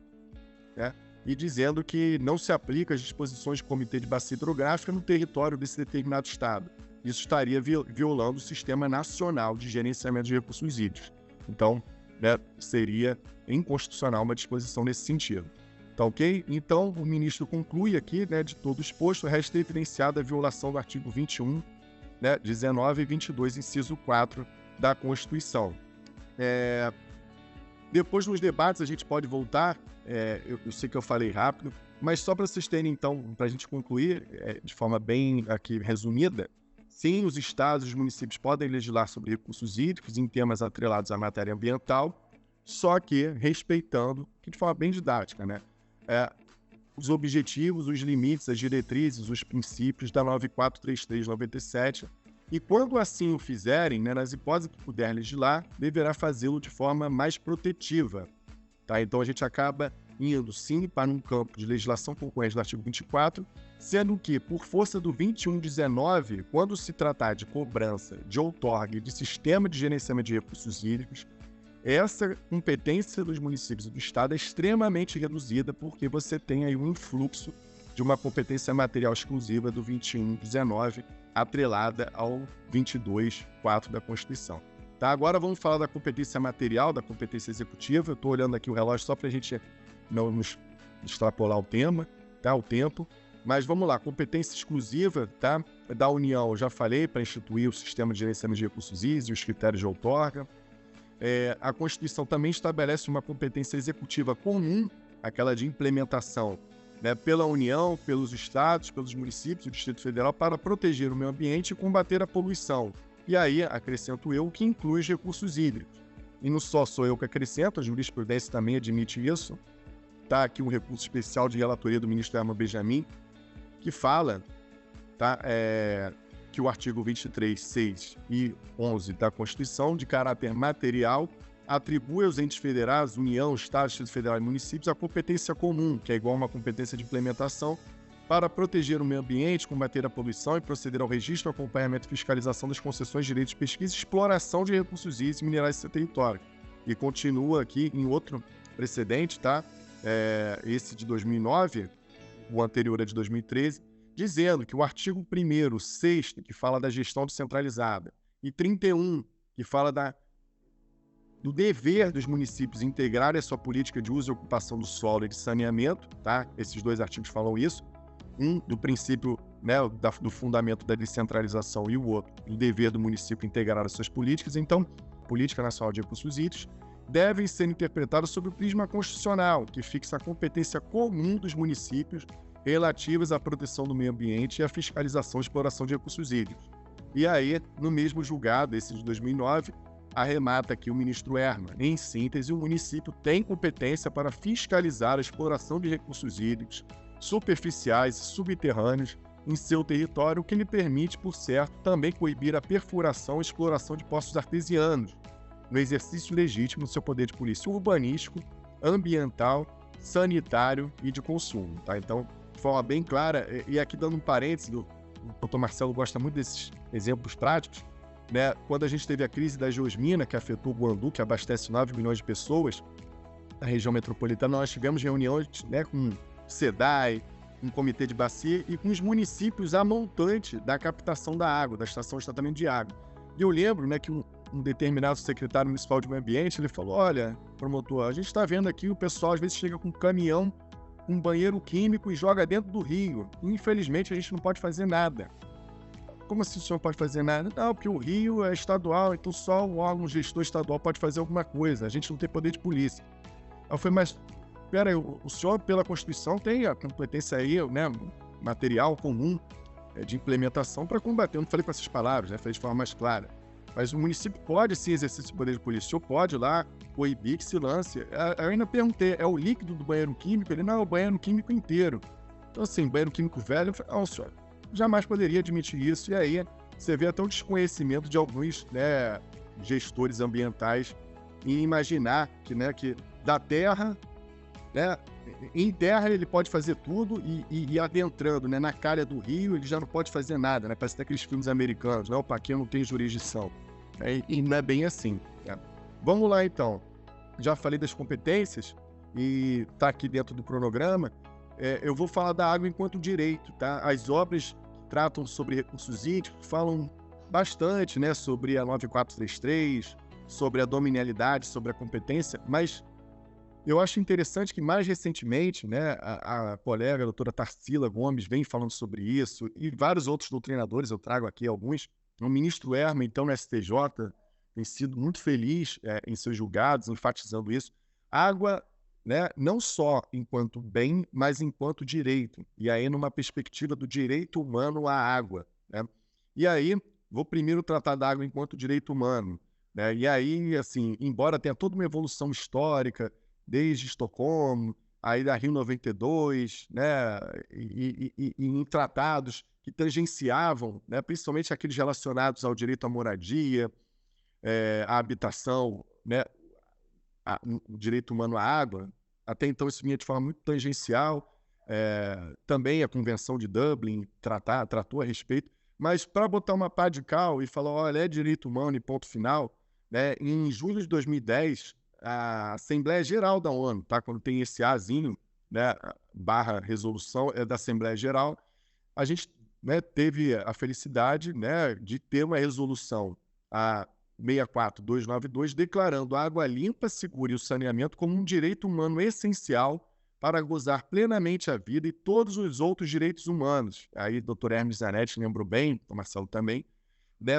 [SPEAKER 1] né? E dizendo que não se aplica as disposições de comitê de bacia hidrográfica no território desse determinado estado. Isso estaria violando o Sistema Nacional de Gerenciamento de Recursos Hídricos. Então, né, seria inconstitucional uma disposição nesse sentido. Tá ok? Então, o ministro conclui aqui, né, de todo exposto, resta evidenciada a violação do artigo 21, né, 19 e 22, inciso 4 da Constituição. Depois, nos debates, a gente pode voltar. Eu sei que eu falei rápido, mas só para vocês terem, então, para a gente concluir de forma bem aqui resumida, sim, os estados e os municípios podem legislar sobre recursos hídricos em temas atrelados à matéria ambiental, só que respeitando, que de forma bem didática, né, os objetivos, os limites, as diretrizes, os princípios da 9433/97, e quando assim o fizerem, né, nas hipóteses que puder legislar, deverá fazê-lo de forma mais protetiva. Tá? Então a gente acaba indo sim para um campo de legislação concorrente do artigo 24, sendo que, por força do 21.19, quando se tratar de cobrança, de outorga e de sistema de gerenciamento de recursos hídricos, essa competência dos municípios e do Estado é extremamente reduzida, porque você tem aí um influxo de uma competência material exclusiva do 21.19, atrelada ao 22.4 da Constituição. Tá, agora vamos falar da competência material, da competência executiva. Eu estou olhando aqui o relógio só para a gente não nos extrapolar o tema, tá, o tempo. Mas vamos lá, competência exclusiva, tá? Da União, já falei, para instituir o sistema de gerenciamento de recursos hídricos e os critérios de outorga. A Constituição também estabelece uma competência executiva comum, aquela de implementação, né, pela União, pelos estados, pelos municípios e o Distrito Federal para proteger o meio ambiente e combater a poluição. E aí, acrescento eu, que inclui os recursos hídricos. E não só sou eu que acrescento, a jurisprudência também admite isso. Está aqui um recurso especial de relatoria do ministro Herman Benjamin, que fala, tá, que o artigo 23, 6 e 11 da Constituição, de caráter material, atribui aos entes federais, União, Estado, Distrito Federal e municípios a competência comum, que é igual a uma competência de implementação, para proteger o meio ambiente, combater a poluição e proceder ao registro, acompanhamento e fiscalização das concessões, direitos de pesquisa e exploração de recursos hídricos e minerais do seu território. E continua aqui em outro precedente, tá? Esse de 2009, o anterior é de 2013, dizendo que o artigo 1º, 6º, que fala da gestão descentralizada, e 31, que fala do dever dos municípios integrarem a sua política de uso e ocupação do solo e de saneamento, tá? Esses dois artigos falam isso. Um, do princípio, né, do fundamento da descentralização, e o outro, o dever do município integrar as suas políticas. Então, Política Nacional de Recursos Hídricos devem ser interpretados sob o prisma constitucional, que fixa a competência comum dos municípios relativas à proteção do meio ambiente e à fiscalização e exploração de recursos hídricos. E aí, no mesmo julgado, esse de 2009, arremata aqui o ministro Herman. Em síntese, o município tem competência para fiscalizar a exploração de recursos hídricos superficiais e subterrâneos em seu território, o que lhe permite, por certo, também coibir a perfuração e exploração de poços artesianos, no exercício legítimo do seu poder de polícia urbanístico, ambiental, sanitário e de consumo. Tá? Então, de forma bem clara, e aqui dando um parênteses, o doutor Marcelo gosta muito desses exemplos práticos, né? Quando a gente teve a crise da geosmina, que afetou o Guandu, que abastece 9 milhões de pessoas na região metropolitana, nós tivemos reuniões, né, com SEDAI, um comitê de bacia e com os municípios a montante da captação da água, da estação de tratamento de água. E eu lembro, né, que um determinado secretário municipal de meio ambiente, ele falou: olha, promotor, a gente está vendo aqui o pessoal às vezes chega com um caminhão, um banheiro químico e joga dentro do rio. E, infelizmente, a gente não pode fazer nada. Como assim o senhor pode fazer nada? Não, porque o rio é estadual, então só o órgão gestor estadual pode fazer alguma coisa. A gente não tem poder de polícia. Aí eu falei, mas espera aí, o senhor, pela Constituição, tem a competência aí, né, material comum de implementação para combater. Eu não falei com essas palavras, né, falei de forma mais clara. Mas o município pode sim exercer esse poder de polícia. O senhor pode lá coibir que se lance. Eu ainda perguntei, é o líquido do banheiro químico? Ele, não, é o banheiro químico inteiro. Então, assim, banheiro químico velho, eu falei, não, senhor, jamais poderia admitir isso. E aí você vê até o desconhecimento de alguns, né, gestores ambientais em imaginar que, né, que da terra, né, em terra ele pode fazer tudo e adentrando, né, na calha do rio ele já não pode fazer nada, né? Parece até aqueles filmes americanos, né? O Paquim não tem jurisdição. E não é bem assim. Né? Vamos lá então. Já falei das competências e está aqui dentro do cronograma. Eu vou falar da água enquanto direito, tá? As obras que tratam sobre recursos hídricos falam bastante, né, sobre a 9433, sobre a dominialidade, sobre a competência, mas eu acho interessante que mais recentemente, né, a colega a doutora Tarsila Gomes vem falando sobre isso e vários outros doutrinadores, eu trago aqui alguns. O ministro Herman, então, no STJ, tem sido muito feliz em seus julgados, enfatizando isso. Água, né, não só enquanto bem, mas enquanto direito. E aí numa perspectiva do direito humano à água. Né? E aí, vou primeiro tratar da água enquanto direito humano. Né? E aí, assim, embora tenha toda uma evolução histórica, desde Estocolmo, aí da Rio 92, né, e em tratados que tangenciavam, né, principalmente aqueles relacionados ao direito à moradia, à habitação, né, o direito humano à água. Até então isso vinha de forma muito tangencial. Também a Convenção de Dublin tratou a respeito, mas para botar uma pá de cal e falar, olha, é direito humano e ponto final, né, em julho de 2010, a Assembleia Geral da ONU, tá? Quando tem esse Azinho, né, barra resolução, é da Assembleia Geral, a gente, né, teve a felicidade, né, de ter uma resolução, a 64292, declarando a água limpa, segura e o saneamento como um direito humano essencial para gozar plenamente a vida e todos os outros direitos humanos. Aí, o Dr. Hermes Zanetti lembrou bem, o Marcelo também, né,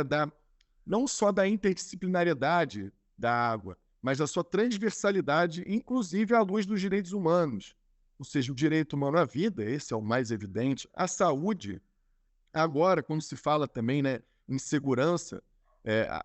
[SPEAKER 1] não só da interdisciplinariedade da água, mas da sua transversalidade, inclusive à luz dos direitos humanos. Ou seja, o direito humano à vida, esse é o mais evidente, à saúde. Agora, quando se fala também, né, em segurança,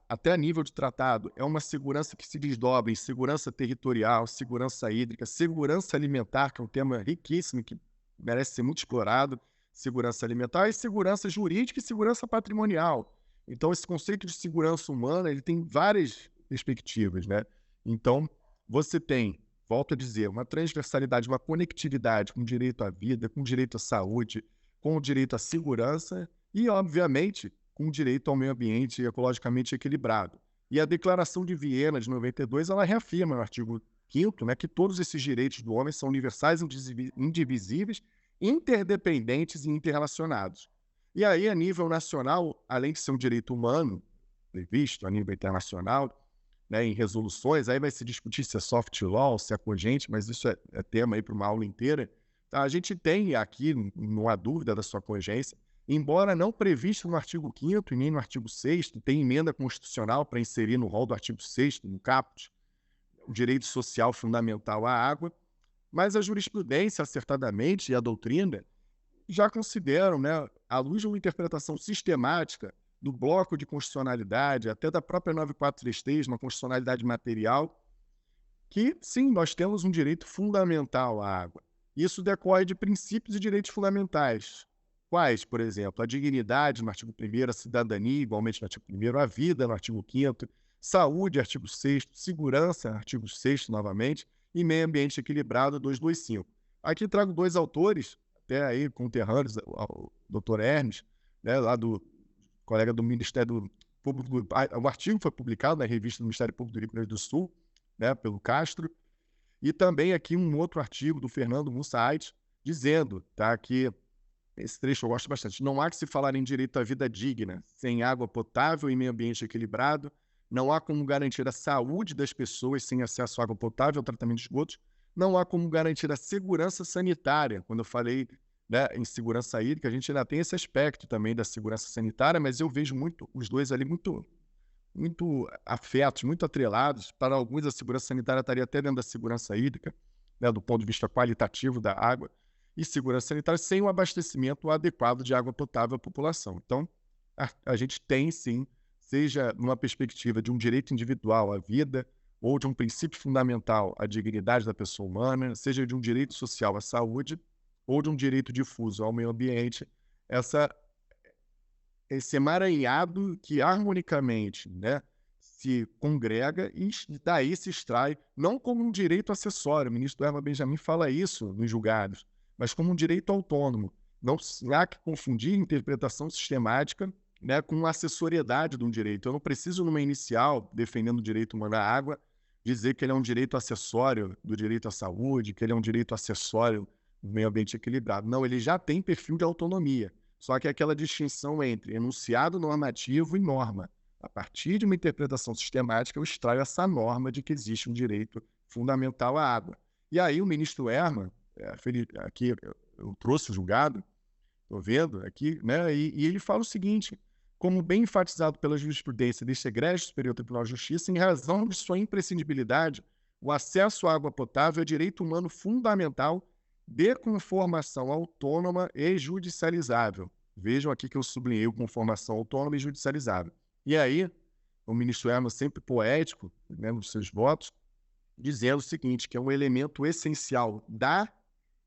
[SPEAKER 1] até a nível de tratado, é uma segurança que se desdobra em segurança territorial, segurança hídrica, segurança alimentar, que é um tema riquíssimo que merece ser muito explorado, segurança alimentar, e segurança jurídica e segurança patrimonial. Então, esse conceito de segurança humana, ele tem várias perspectivas, né? Então, você tem, volto a dizer, uma transversalidade, uma conectividade com direito à vida, com direito à saúde, com o direito à segurança e, obviamente, com o direito ao meio ambiente ecologicamente equilibrado. E a Declaração de Viena de 92, ela reafirma no artigo 5º, né, que todos esses direitos do homem são universais, indivisíveis, interdependentes e interrelacionados. E aí, a nível nacional, além de ser um direito humano, previsto a nível internacional, né, em resoluções, aí vai se discutir se é soft law, se é cogente, mas isso é tema aí para uma aula inteira. Tá? A gente tem aqui, não há dúvida da sua cogência, embora não previsto no artigo 5º e nem no artigo 6º, tem emenda constitucional para inserir no rol do artigo 6º, no caput, o direito social fundamental à água, mas a jurisprudência, acertadamente, e a doutrina já consideram, né, à luz de uma interpretação sistemática do bloco de constitucionalidade, até da própria 9433, uma constitucionalidade material, que, sim, nós temos um direito fundamental à água. Isso decorre de princípios e direitos fundamentais. Quais, por exemplo, a dignidade, no artigo 1º, a cidadania, igualmente no artigo 1º, a vida, no artigo 5º, saúde, artigo 6º, segurança, artigo 6º, novamente, e meio ambiente equilibrado, 225. Aqui trago dois autores, até aí conterrâneos, o Dr. Hermes, né, lá do colega do Ministério Público. O artigo foi publicado na revista do Ministério Público do Rio Grande do Sul, né, pelo Castro, e também aqui um outro artigo do Fernando Mussait, dizendo, tá, que esse trecho eu gosto bastante: não há que se falar em direito à vida digna sem água potável e meio ambiente equilibrado, não há como garantir a saúde das pessoas sem acesso à água potável e ao tratamento de esgotos, não há como garantir a segurança sanitária. Quando eu falei, né, em segurança hídrica, a gente ainda tem esse aspecto também da segurança sanitária, mas eu vejo muito os dois ali muito afetos, muito atrelados. Para alguns, a segurança sanitária estaria até dentro da segurança hídrica, né, do ponto de vista qualitativo da água, e segurança sanitária sem um abastecimento adequado de água potável à população. Então, a gente tem, sim, seja numa perspectiva de um direito individual à vida, ou de um princípio fundamental à dignidade da pessoa humana, seja de um direito social à saúde, ou de um direito difuso ao meio ambiente, esse emaranhado que harmonicamente, né, se congrega e daí se extrai, não como um direito acessório, o ministro Herman Benjamin fala isso nos julgados, mas como um direito autônomo. Não há que confundir interpretação sistemática, né, com assessoriedade de um direito. Eu não preciso, numa inicial, defendendo o direito humano à água, dizer que ele é um direito acessório do direito à saúde, que ele é um direito acessório do meio ambiente equilibrado. Não, ele já tem perfil de autonomia. Só que é aquela distinção entre enunciado normativo e norma. A partir de uma interpretação sistemática, eu extraio essa norma de que existe um direito fundamental à água. E aí o ministro Herman, aqui eu trouxe o julgado, estou vendo aqui, né, e ele fala o seguinte: como bem enfatizado pela jurisprudência deste egrégio Superior Tribunal de Justiça, em razão de sua imprescindibilidade, o acesso à água potável é direito humano fundamental de conformação autônoma e judicializável. Vejam aqui que eu sublinhei o conformação autônoma e judicializável. E aí, o ministro Herman, sempre poético, né, nos seus votos, dizendo o seguinte, que é um elemento essencial da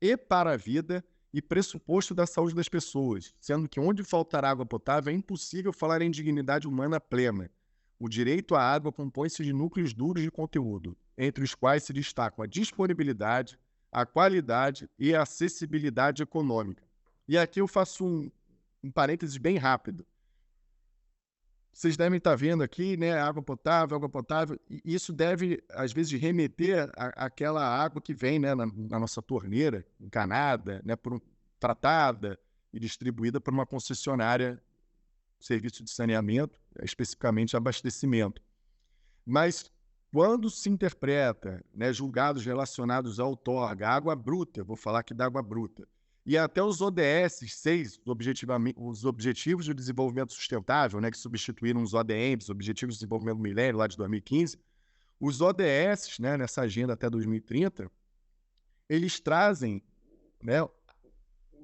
[SPEAKER 1] e para a vida e pressuposto da saúde das pessoas, sendo que onde faltar água potável é impossível falar em dignidade humana plena. O direito à água compõe-se de núcleos duros de conteúdo, entre os quais se destacam a disponibilidade, a qualidade e a acessibilidade econômica. E aqui eu faço um parênteses bem rápido. Vocês devem estar vendo aqui, né, água potável, e isso deve, às vezes, remeter àquela água que vem, né, na nossa torneira, encanada, né, tratada e distribuída por uma concessionária de serviço de saneamento, especificamente abastecimento. Mas quando se interpreta, né, julgados relacionados à outorga, água bruta, vou falar aqui da água bruta, e até os ODS 6, os Objetivos de Desenvolvimento Sustentável, né, que substituíram os ODMs, Objetivos de Desenvolvimento do Milênio, lá de 2015, os ODS, né, nessa agenda até 2030, eles trazem, né, o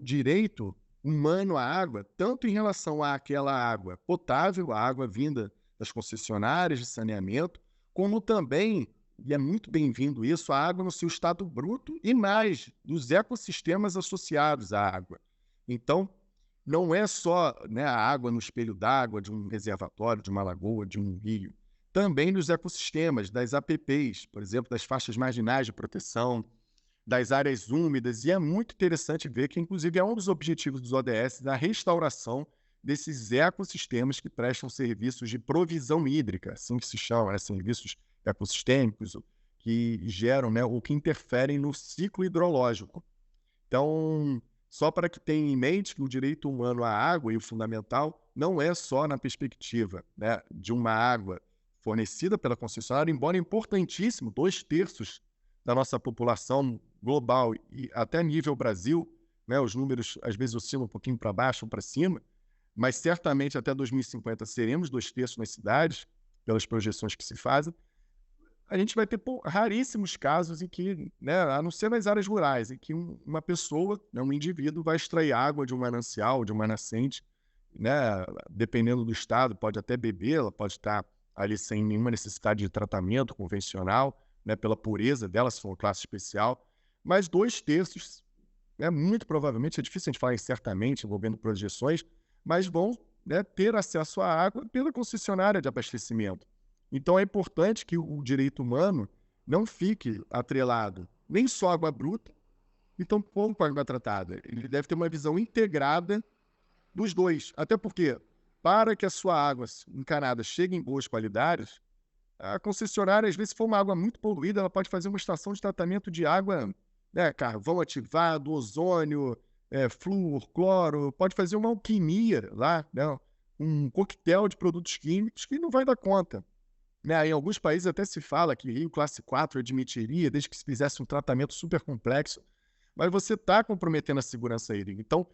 [SPEAKER 1] direito humano à água, tanto em relação àquela água potável, a água vinda das concessionárias de saneamento, como também, e é muito bem-vindo isso, a água no seu estado bruto e mais, dos ecossistemas associados à água. Então, não é só, né, a água no espelho d'água de um reservatório, de uma lagoa, de um rio. Também nos ecossistemas, das APPs, por exemplo, das faixas marginais de proteção, das áreas úmidas, e é muito interessante ver que, inclusive, é um dos objetivos dos ODS a restauração desses ecossistemas que prestam serviços de provisão hídrica, assim que se chama, né? Serviços ecossistêmicos que geram, né, ou que interferem no ciclo hidrológico. Então, só para que tenha em mente que o direito humano à água e o fundamental não é só na perspectiva, né, de uma água fornecida pela concessionária, embora importantíssimo, 2/3 da nossa população global e até nível Brasil, né, os números às vezes oscilam um pouquinho para baixo ou para cima, mas certamente até 2050 seremos 2/3 nas cidades, pelas projeções que se fazem. A gente vai ter raríssimos casos em que, né, a não ser nas áreas rurais, em que uma pessoa, né, um indivíduo, vai extrair água de um manancial, de uma nascente, né, dependendo do estado, pode até beber, ela pode estar ali sem nenhuma necessidade de tratamento convencional, né, pela pureza dela, se for uma classe especial, mas 2/3, né, muito provavelmente, é difícil a gente falar em certamente, envolvendo projeções, mas vão, né, ter acesso à água pela concessionária de abastecimento. Então é importante que o direito humano não fique atrelado nem só à água bruta e tampouco à água tratada. Ele deve ter uma visão integrada dos dois. Até porque, para que a sua água encanada chegue em boas qualidades, a concessionária, às vezes, se for uma água muito poluída, ela pode fazer uma estação de tratamento de água, né, carvão ativado, ozônio, flúor, cloro, pode fazer uma alquimia lá, né, um coquetel de produtos químicos que não vai dar conta. Né, em alguns países até se fala que Rio Classe 4 admitiria, desde que se fizesse um tratamento super complexo, mas você está comprometendo a segurança hídrica. Então,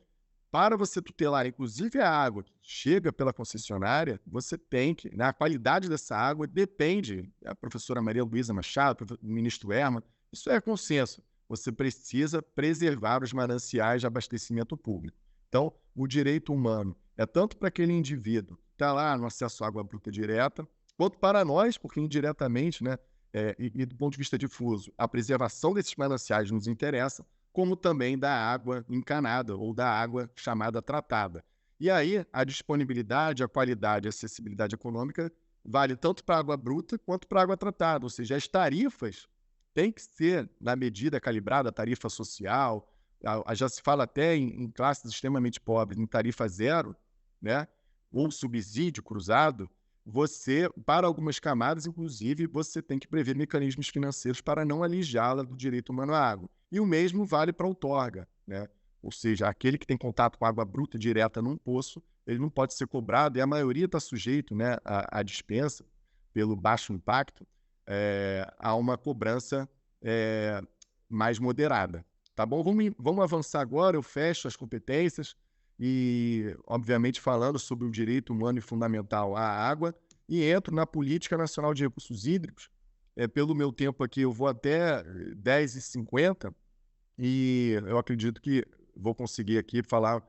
[SPEAKER 1] para você tutelar, inclusive a água que chega pela concessionária, você tem que, né, a qualidade dessa água depende, a professora Maria Luísa Machado, o ministro Herman, isso é consenso. Você precisa preservar os mananciais de abastecimento público. Então, o direito humano é tanto para aquele indivíduo que está lá no acesso à água bruta direta, quanto para nós, porque indiretamente, né, e do ponto de vista difuso, a preservação desses mananciais nos interessa, como também da água encanada ou da água chamada tratada. E aí, a disponibilidade, a qualidade e a acessibilidade econômica vale tanto para a água bruta quanto para a água tratada, ou seja, as tarifas têm que ser, na medida calibrada, a tarifa social, já se fala até em classes extremamente pobres, em tarifa zero, né, ou subsídio cruzado. Você, para algumas camadas, inclusive, você tem que prever mecanismos financeiros para não alijá-la do direito humano à água. E o mesmo vale para a outorga, né? Ou seja, aquele que tem contato com água bruta direta num poço, ele não pode ser cobrado, e a maioria está sujeito, né, à dispensa, pelo baixo impacto, a uma cobrança mais moderada. Tá bom? Vamos avançar agora, eu fecho as competências, e, obviamente, falando sobre o direito humano e fundamental à água, e entro na Política Nacional de Recursos Hídricos. Pelo meu tempo aqui, eu vou até 10h50, e eu acredito que vou conseguir aqui falar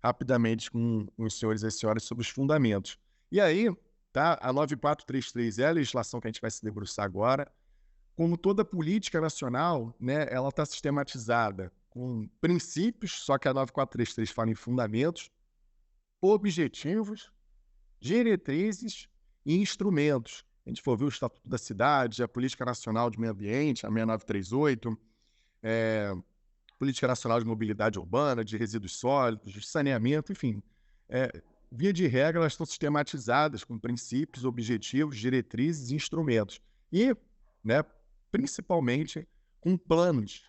[SPEAKER 1] rapidamente com os senhores e as senhoras sobre os fundamentos. E aí, tá, a 9433 é a legislação que a gente vai se debruçar agora. Como toda política nacional, né, ela está sistematizada com princípios, só que a 9433 fala em fundamentos, objetivos, diretrizes e instrumentos. A gente for ver o Estatuto da Cidade, a Política Nacional de Meio Ambiente, a 6938, Política Nacional de Mobilidade Urbana, de Resíduos Sólidos, de saneamento, enfim. Via de regra, elas estão sistematizadas com princípios, objetivos, diretrizes e instrumentos. E, né, principalmente com planos.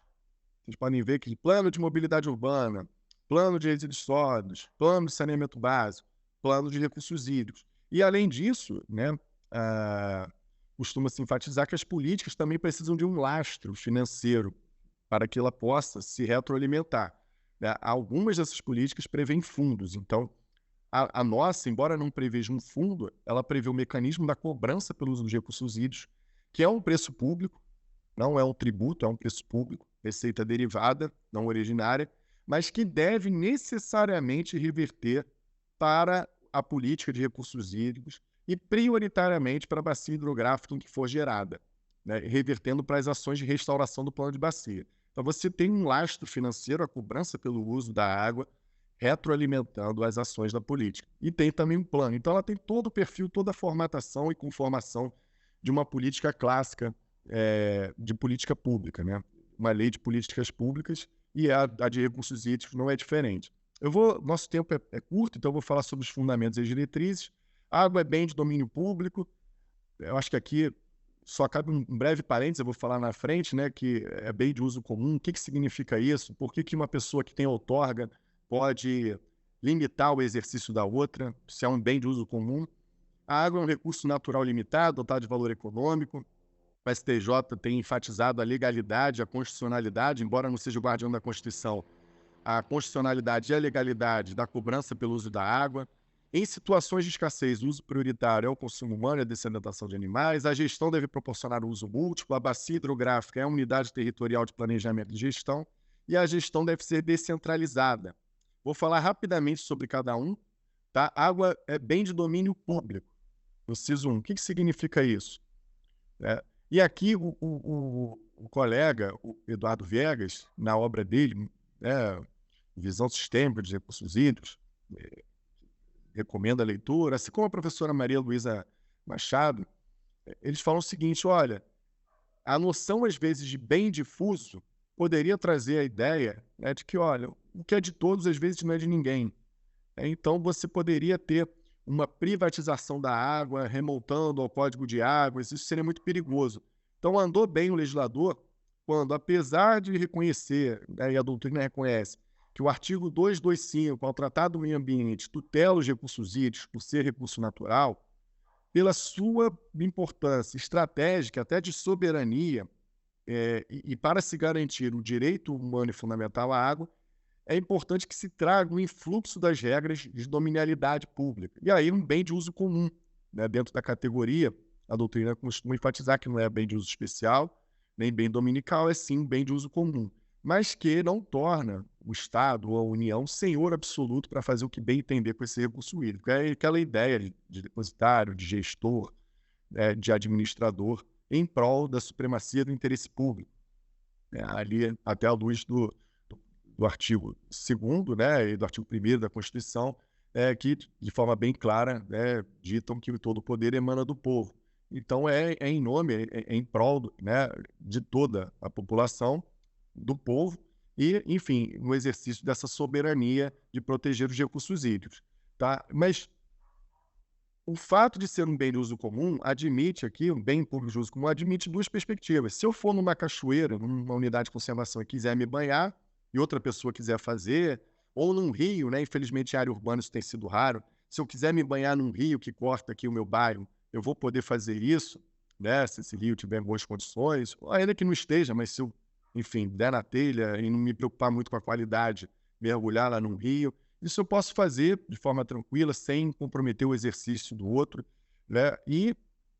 [SPEAKER 1] Vocês podem ver que plano de mobilidade urbana, plano de resíduos sólidos, plano de saneamento básico, plano de recursos hídricos. E, além disso, né, costuma-se enfatizar que as políticas também precisam de um lastro financeiro para que ela possa se retroalimentar, né? Algumas dessas políticas prevêem fundos, então a nossa, embora não preveja um fundo, ela prevê o mecanismo da cobrança pelo uso dos recursos hídricos, que é um preço público, não é um tributo, é um preço público, receita derivada, não originária, mas que deve necessariamente reverter para a política de recursos hídricos e prioritariamente para a bacia hidrográfica em que for gerada, né, revertendo para as ações de restauração do plano de bacia. Então você tem um lastro financeiro, a cobrança pelo uso da água, retroalimentando as ações da política. E tem também um plano. Então ela tem todo o perfil, toda a formatação e conformação de uma política clássica, de política pública, né? Uma lei de políticas públicas, e a de recursos hídricos não é diferente. Nosso tempo é curto, então eu vou falar sobre os fundamentos e as diretrizes. A água é bem de domínio público. Eu acho que aqui só cabe um breve parênteses, eu vou falar na frente, né, que é bem de uso comum. O que significa isso? Por que uma pessoa que tem outorga pode limitar o exercício da outra, se é um bem de uso comum? A água é um recurso natural limitado, dotado de valor econômico. O STJ tem enfatizado a legalidade, a constitucionalidade, embora não seja o guardião da Constituição, a constitucionalidade e a legalidade da cobrança pelo uso da água. Em situações de escassez, o uso prioritário é o consumo humano e a dessedentação de animais. A gestão deve proporcionar o uso múltiplo. A bacia hidrográfica é a unidade territorial de planejamento e gestão. E a gestão deve ser descentralizada. Vou falar rapidamente sobre cada um. Tá? Água é bem de domínio público. Inciso 1. O que significa isso? E aqui o colega, o Eduardo Viegas, na obra dele, Visão Sistêmica dos Recursos Hídricos, recomendo a leitura, assim como a professora Maria Luísa Machado, eles falam o seguinte: olha, a noção, às vezes, de bem difuso poderia trazer a ideia, né, de que, olha, o que é de todos, às vezes, não é de ninguém. Então, você poderia ter uma privatização da água, remontando ao Código de Águas, isso seria muito perigoso. Então, andou bem o legislador quando, apesar de reconhecer, né, e a doutrina reconhece, que o artigo 225, ao Tratado do Meio Ambiente, tutela os recursos hídricos por ser recurso natural, pela sua importância estratégica, até de soberania, e para se garantir o direito humano e fundamental à água, é importante que se traga um influxo das regras de dominialidade pública. E aí um bem de uso comum, né? Dentro da categoria, a doutrina costuma enfatizar que não é bem de uso especial, nem bem dominical, é sim bem de uso comum, mas que não torna o Estado ou a União senhor absoluto para fazer o que bem entender com esse recurso hídrico. É aquela ideia de depositário, de gestor, de administrador, em prol da supremacia do interesse público. Ali, até à luz do artigo 2º, né, e do artigo 1º da Constituição, que, de forma bem clara, ditam que todo o poder emana do povo. Então, é em nome, em prol, né, de toda a população, do povo, e, enfim, no exercício dessa soberania de proteger os recursos hídricos. Tá? Mas o fato de ser um bem de uso comum admite aqui, um bem público de uso comum, admite duas perspectivas. Se eu for numa cachoeira, numa unidade de conservação e quiser me banhar, e outra pessoa quiser fazer, ou num rio, né? Infelizmente, em área urbana isso tem sido raro. Se eu quiser me banhar num rio que corta aqui o meu bairro, eu vou poder fazer isso, né? Se esse rio tiver em boas condições, ainda que não esteja, mas se eu, enfim, der na telha e não me preocupar muito com a qualidade, mergulhar lá num rio, isso eu posso fazer de forma tranquila, sem comprometer o exercício do outro, né? E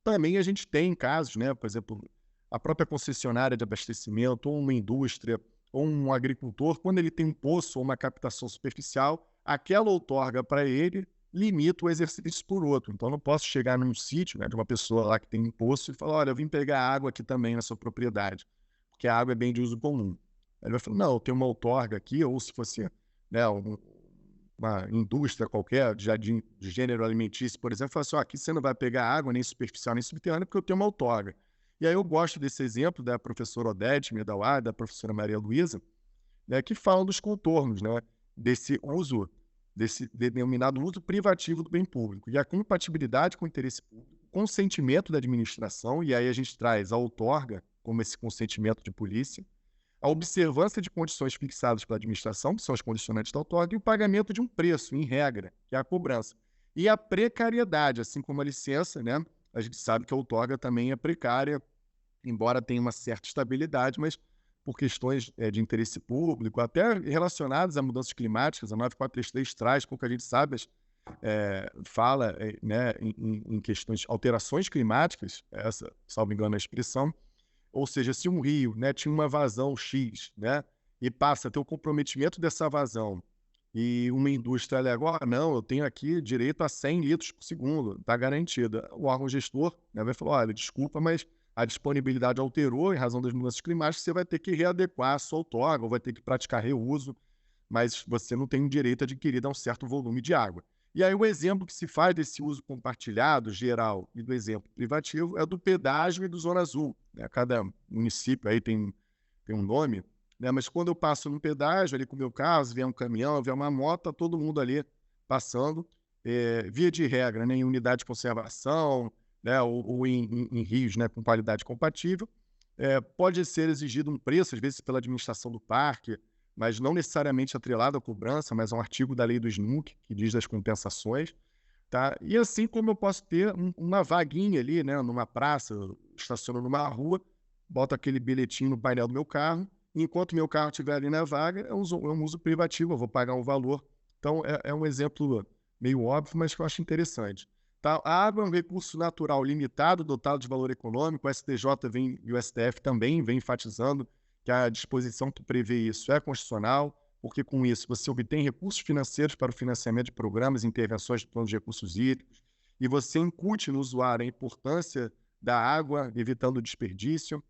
[SPEAKER 1] também a gente tem casos, né? Por exemplo, a própria concessionária de abastecimento, ou uma indústria, ou um agricultor, quando ele tem um poço ou uma captação superficial, aquela outorga para ele limita o exercício por outro. Então, eu não posso chegar num sítio, né, de uma pessoa lá que tem um poço e falar: olha, eu vim pegar água aqui também na sua propriedade, porque a água é bem de uso comum. Aí ele vai falar: não, eu tenho uma outorga aqui, ou se fosse, né, uma indústria qualquer, de gênero alimentício, por exemplo, fala assim: aqui você não vai pegar água nem superficial nem subterrânea porque eu tenho uma outorga. E aí eu gosto desse exemplo da professora Odete Medauá, da professora Maria Luísa, né, que falam dos contornos, né, desse uso, desse denominado uso privativo do bem público, e a compatibilidade com o interesse público, consentimento da administração, e aí a gente traz a outorga como esse consentimento de polícia, a observância de condições fixadas pela administração, que são as condicionantes da outorga, e o pagamento de um preço, em regra, que é a cobrança. E a precariedade, assim como a licença, né, a gente sabe que a outorga também é precária, embora tenha uma certa estabilidade, mas por questões de interesse público, até relacionadas a mudanças climáticas, a 9433 traz, pouco a gente sabe, fala né, em questões de alterações climáticas, essa, salvo engano, é a expressão, ou seja, se um rio, né, tinha uma vazão X, né, e passa a ter o comprometimento dessa vazão, e uma indústria alega, não, eu tenho aqui direito a 100 litros por segundo, está garantida. O órgão gestor, né, vai falar, olha, desculpa, mas a disponibilidade alterou em razão das mudanças climáticas, você vai ter que readequar a sua outorga, ou vai ter que praticar reuso, mas você não tem o direito adquirido a um certo volume de água. E aí o exemplo que se faz desse uso compartilhado, geral, e do exemplo privativo é do pedágio e do Zona Azul, né? Cada município aí tem um nome, né? Mas quando eu passo no pedágio ali com o meu carro, se vier um caminhão, vier uma moto, tá todo mundo ali passando, via de regra, né? Em unidade de conservação, né? Ou em rios, né? Com qualidade compatível. Pode ser exigido um preço, às vezes pela administração do parque, mas não necessariamente atrelado à cobrança, mas é um artigo da lei do SNUC, que diz das compensações, tá? E assim como eu posso ter uma vaguinha ali, né, numa praça, estaciono numa rua, boto aquele bilhetinho no painel do meu carro, e enquanto meu carro estiver ali na vaga, é um uso privativo, eu vou pagar um valor. Então, é um exemplo meio óbvio, mas que eu acho interessante. Tá? A água é um recurso natural limitado, dotado de valor econômico. O STJ e o STF também vem enfatizando que a disposição que prevê isso é constitucional, porque com isso você obtém recursos financeiros para o financiamento de programas e intervenções de planos de recursos hídricos, e você incute no usuário a importância da água, evitando o desperdício.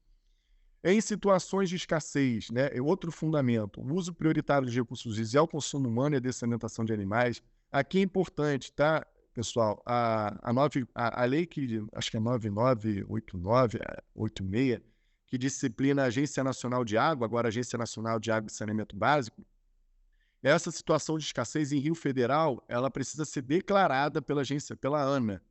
[SPEAKER 1] Em situações de escassez, né, é outro fundamento, o uso prioritário de recursos hídricos é o consumo humano e a dessalinização de animais. Aqui é importante, tá, pessoal, a lei que, acho que é 9989, 86, que disciplina a Agência Nacional de Água, agora a Agência Nacional de Água e Saneamento Básico, essa situação de escassez em Rio Federal, ela precisa ser declarada pela agência, pela ANA,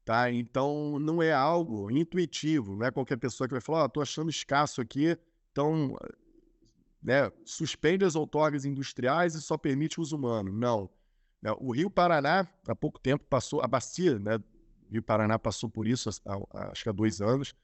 [SPEAKER 1] tá? Então, não é algo intuitivo, não é qualquer pessoa que vai falar, tô achando escasso aqui, então, né, suspende as outorgas industriais e só permite o uso humano. Não. Né, o Rio Paraná, há pouco tempo, passou, a bacia, né, Rio Paraná passou por isso, acho que há 2 anos,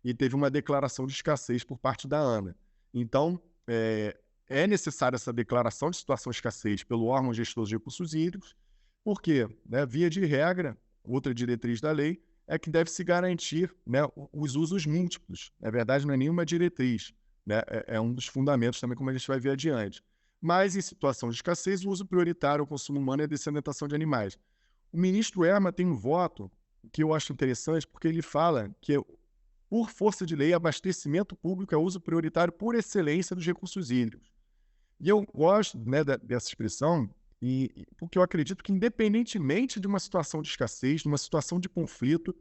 [SPEAKER 1] e teve uma declaração de escassez por parte da ANA. Então, é necessária essa declaração de situação de escassez pelo órgão gestor de recursos hídricos, porque, né, via de regra, outra diretriz da lei é que deve se garantir, né, os usos múltiplos. Na verdade, não é nenhuma diretriz, né, é um dos fundamentos também, como a gente vai ver adiante. Mas, em situação de escassez, o uso prioritário ao consumo humano e a dessalinização de animais. O ministro Herman tem um voto que eu acho interessante, porque ele fala que, por força de lei, abastecimento público é uso prioritário por excelência dos recursos hídricos. E eu gosto, né, dessa expressão, porque eu acredito que, independentemente de uma situação de escassez, de uma situação de conflito,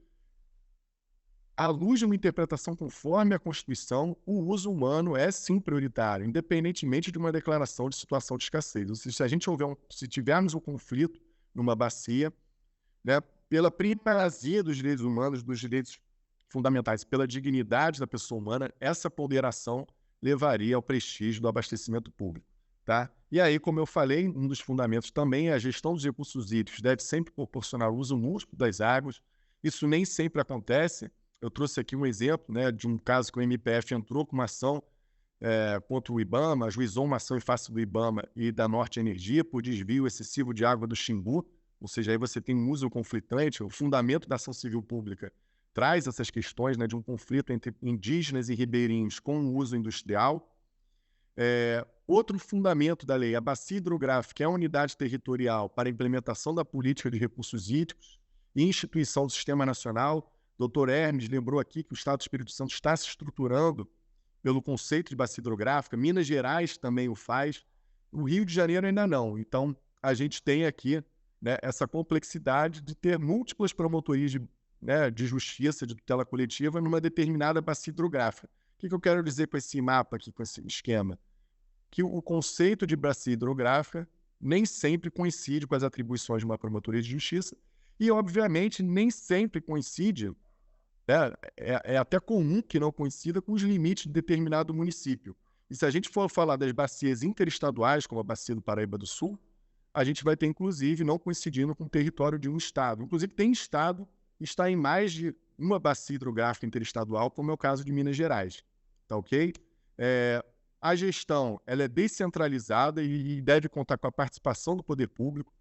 [SPEAKER 1] à luz de uma interpretação conforme a Constituição, o uso humano é sim prioritário, independentemente de uma declaração de situação de escassez. Ou seja, se tivermos um conflito numa bacia, né, pela primazia dos direitos humanos, dos direitos fundamentais, pela dignidade da pessoa humana, essa ponderação levaria ao prestígio do abastecimento público. Tá? E aí, como eu falei, um dos fundamentos também é a gestão dos recursos hídricos deve sempre proporcionar o uso múltiplo das águas. Isso nem sempre acontece. Eu trouxe aqui um exemplo, né, de um caso que o MPF entrou com uma ação contra o IBAMA, ajuizou uma ação em face do IBAMA e da Norte Energia por desvio excessivo de água do Xingu, ou seja, aí você tem um uso conflitante. O fundamento da ação civil pública traz essas questões, né, de um conflito entre indígenas e ribeirinhos com o uso industrial. Outro fundamento da lei, a bacia hidrográfica é a unidade territorial para a implementação da política de recursos hídricos e instituição do Sistema Nacional. Dr. Hermes lembrou aqui que o Estado do Espírito Santo está se estruturando pelo conceito de bacia hidrográfica, Minas Gerais também o faz, o Rio de Janeiro ainda não. Então, a gente tem aqui, né, essa complexidade de ter múltiplas promotorias de justiça, de tutela coletiva, numa determinada bacia hidrográfica. O que eu quero dizer com esse mapa aqui, com esse esquema? Que o conceito de bacia hidrográfica nem sempre coincide com as atribuições de uma promotoria de justiça e, obviamente, nem sempre coincide, né, é até comum que não coincida com os limites de determinado município. E se a gente for falar das bacias interestaduais, como a bacia do Paraíba do Sul, a gente vai ter, inclusive, não coincidindo com o território de um estado. Inclusive, tem estado que está em mais de uma bacia hidrográfica interestadual, como é o caso de Minas Gerais. Tá ok? A gestão ela é descentralizada e deve contar com a participação do poder público.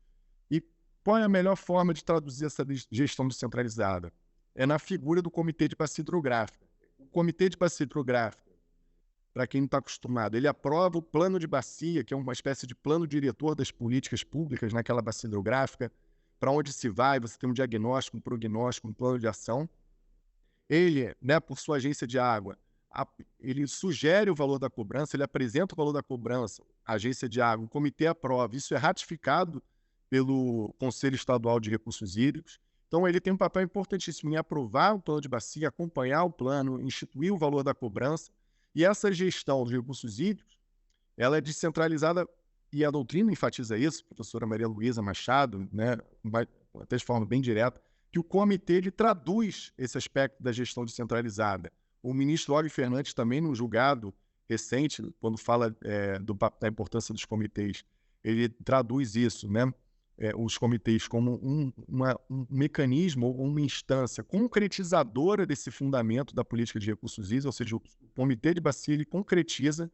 [SPEAKER 1] E qual é a melhor forma de traduzir essa gestão descentralizada? É na figura do Comitê de Bacia Hidrográfica. O Comitê de Bacia Hidrográfica, para quem não está acostumado, ele aprova o plano de bacia, que é uma espécie de plano diretor das políticas públicas naquela bacia hidrográfica, para onde se vai, você tem um diagnóstico, um prognóstico, um plano de ação. Ele, né, por sua agência de água, ele sugere o valor da cobrança, ele apresenta o valor da cobrança, a agência de água, o comitê aprova, isso é ratificado pelo Conselho Estadual de Recursos Hídricos. Então, ele tem um papel importantíssimo em aprovar o plano de bacia, acompanhar o plano, instituir o valor da cobrança. E essa gestão dos recursos hídricos, ela é descentralizada, e a doutrina enfatiza isso, a professora Maria Luísa Machado, né, até de forma bem direta, que o comitê ele traduz esse aspecto da gestão descentralizada. O ministro Og Fernandes também, num julgado recente, quando fala da importância dos comitês, ele traduz isso, né? Os comitês como um mecanismo ou uma instância concretizadora desse fundamento da política de recursos hídricos, ou seja, o Comitê de Bacia ele concretiza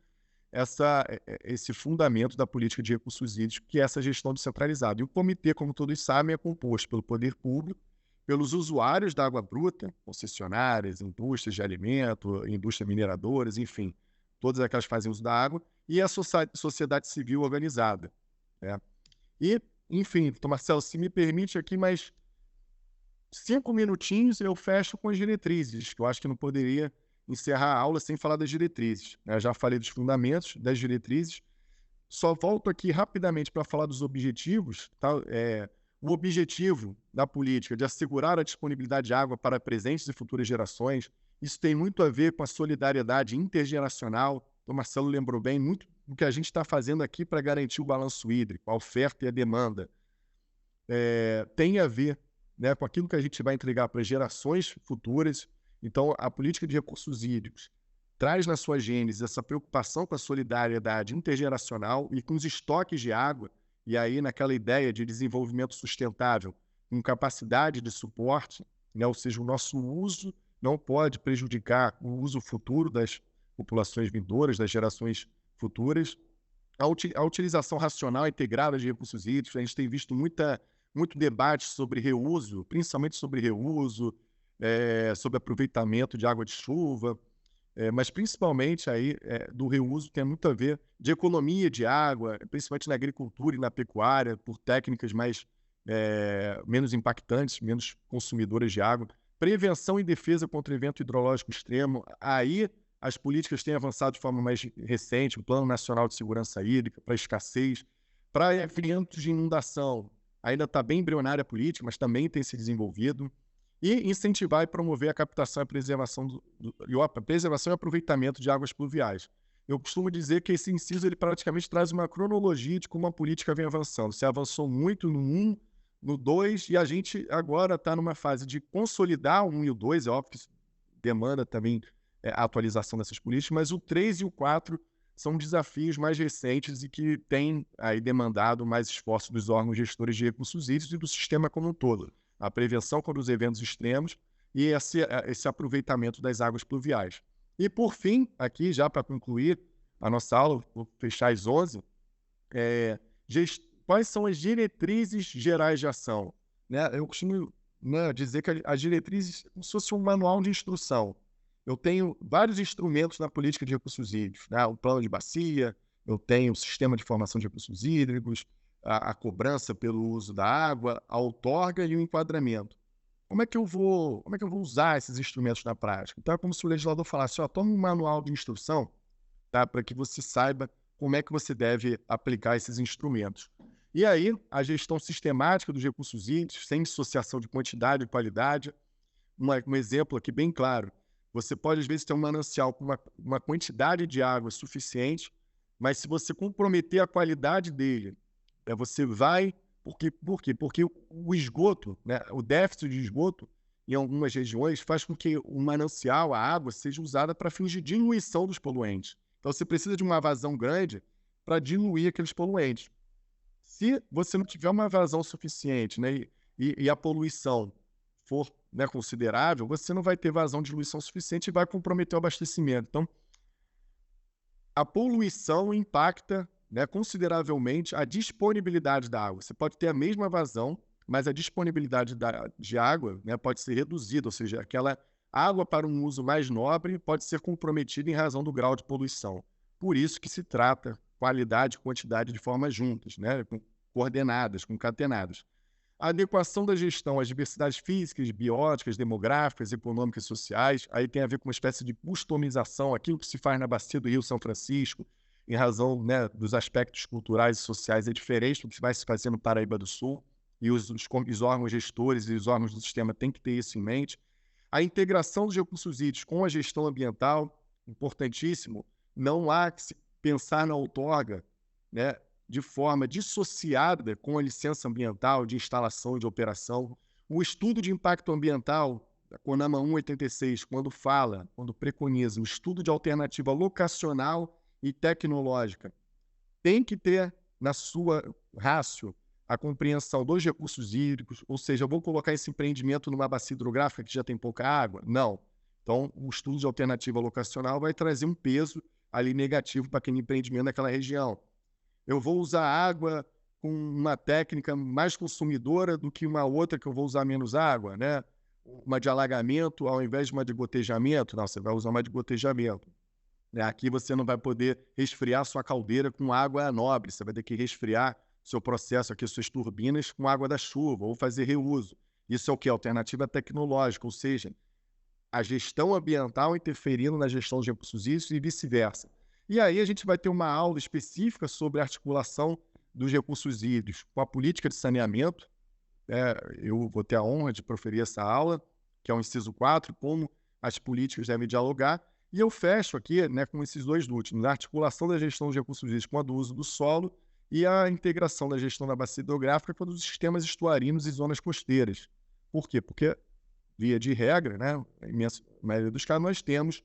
[SPEAKER 1] esse fundamento da política de recursos hídricos, que é essa gestão descentralizada. E o comitê, como todos sabem, é composto pelo poder público, pelos usuários da água bruta, concessionárias, indústrias de alimento, indústrias mineradoras, enfim, todas aquelas que fazem uso da água, e a sociedade civil organizada. Né? E, enfim, Marcelo, se me permite aqui mais 5 minutinhos, eu fecho com as diretrizes, que eu acho que não poderia encerrar a aula sem falar das diretrizes. Eu já falei dos fundamentos, das diretrizes, só volto aqui rapidamente para falar dos objetivos. Tá? O objetivo da política de assegurar a disponibilidade de água para presentes e futuras gerações, isso tem muito a ver com a solidariedade intergeracional. O Marcelo lembrou bem, muito do que a gente está fazendo aqui para garantir o balanço hídrico, a oferta e a demanda. Tem a ver, né, com aquilo que a gente vai entregar para gerações futuras. Então, a política de recursos hídricos traz na sua gênese essa preocupação com a solidariedade intergeracional e com os estoques de água, e aí naquela ideia de desenvolvimento sustentável, com capacidade de suporte, né? Ou seja, o nosso uso não pode prejudicar o uso futuro das populações vindouras, das gerações futuras. A utilização racional e integrada de recursos hídricos, a gente tem visto muito debate sobre reuso, principalmente sobre reuso, sobre aproveitamento de água de chuva, mas principalmente aí do reuso tem muito a ver de economia de água, principalmente na agricultura e na pecuária, por técnicas menos impactantes, menos consumidoras de água. Prevenção e defesa contra evento hidrológico extremo. Aí as políticas têm avançado de forma mais recente, o Plano Nacional de Segurança Hídrica, para escassez, para eventos de inundação. Ainda está bem embrionária a política, mas também tem se desenvolvido. E incentivar e promover a captação e preservação preservação e aproveitamento de águas pluviais. Eu costumo dizer que esse inciso ele praticamente traz uma cronologia de como a política vem avançando. Se avançou muito no 1, no 2, e a gente agora está numa fase de consolidar o 1 e o 2, é óbvio que isso demanda também a atualização dessas políticas, mas o 3 e o 4 são desafios mais recentes e que têm aí demandado mais esforço dos órgãos gestores de recursos hídricos e do sistema como um todo. A prevenção contra os eventos extremos e esse aproveitamento das águas pluviais. E, por fim, aqui, já para concluir a nossa aula, vou fechar às 11, quais são as diretrizes gerais de ação? Né? Eu costumo dizer que as diretrizes como se fosse um manual de instrução. Eu tenho vários instrumentos na política de recursos hídricos, né? O plano de bacia, eu tenho o sistema de formação de recursos hídricos, a cobrança pelo uso da água, a outorga e o enquadramento. Como é que eu vou usar esses instrumentos na prática? Então é como se o legislador falasse, toma um manual de instrução, tá, para que você saiba como é que você deve aplicar esses instrumentos. E aí, a gestão sistemática dos recursos hídricos, sem dissociação de quantidade e qualidade. Um exemplo aqui bem claro, você pode às vezes ter um manancial com uma quantidade de água suficiente, mas se você comprometer a qualidade dele, você vai... Por quê? Porque o esgoto, né, o déficit de esgoto, em algumas regiões, faz com que o manancial, a água, seja usada para fins de diluição dos poluentes. Então, você precisa de uma vazão grande para diluir aqueles poluentes. Se você não tiver uma vazão suficiente, né, e a poluição for né, considerável, você não vai ter vazão de diluição suficiente e vai comprometer o abastecimento. Então, a poluição impacta, né, consideravelmente a disponibilidade da água. Você pode ter a mesma vazão, mas a disponibilidade de água, né, pode ser reduzida, ou seja, aquela água para um uso mais nobre pode ser comprometida em razão do grau de poluição. Por isso que se trata qualidade e quantidade de forma juntas, né, coordenadas, concatenadas. A adequação da gestão às diversidades físicas, bióticas, demográficas, econômicas e sociais, aí tem a ver com uma espécie de customização, aquilo que se faz na bacia do Rio São Francisco, em razão, né, dos aspectos culturais e sociais, é diferente do que vai se fazer no Paraíba do Sul, e os órgãos gestores e os órgãos do sistema têm que ter isso em mente. A integração dos recursos hídricos com a gestão ambiental, importantíssimo, não há que se pensar na outorga, né, de forma dissociada com a licença ambiental de instalação e de operação. O estudo de impacto ambiental, da CONAMA 186, quando preconiza o estudo de alternativa locacional e tecnológica, tem que ter na sua rácio a compreensão dos recursos hídricos, ou seja, eu vou colocar esse empreendimento numa bacia hidrográfica que já tem pouca água? Não. Então, o estudo de alternativa locacional vai trazer um peso ali negativo para aquele empreendimento naquela região. Eu vou usar água com uma técnica mais consumidora do que uma outra que eu vou usar menos água, né? Uma de alagamento ao invés de uma de gotejamento. Não, você vai usar uma de gotejamento. Aqui você não vai poder resfriar sua caldeira com água nobre, você vai ter que resfriar seu processo aqui, suas turbinas, com água da chuva, ou fazer reuso. Isso é o que? Alternativa tecnológica, ou seja, a gestão ambiental interferindo na gestão de recursos hídricos e vice-versa. E aí a gente vai ter uma aula específica sobre a articulação dos recursos hídricos com a política de saneamento. Eu vou ter a honra de proferir essa aula, que é o inciso 4, como as políticas devem dialogar. E eu fecho aqui, né, com esses dois últimos, a articulação da gestão dos recursos hídricos com a do uso do solo e a integração da gestão da bacia hidrográfica com os sistemas estuarinos e zonas costeiras. Por quê? Porque, via de regra, né, a imensa maioria dos casos, nós temos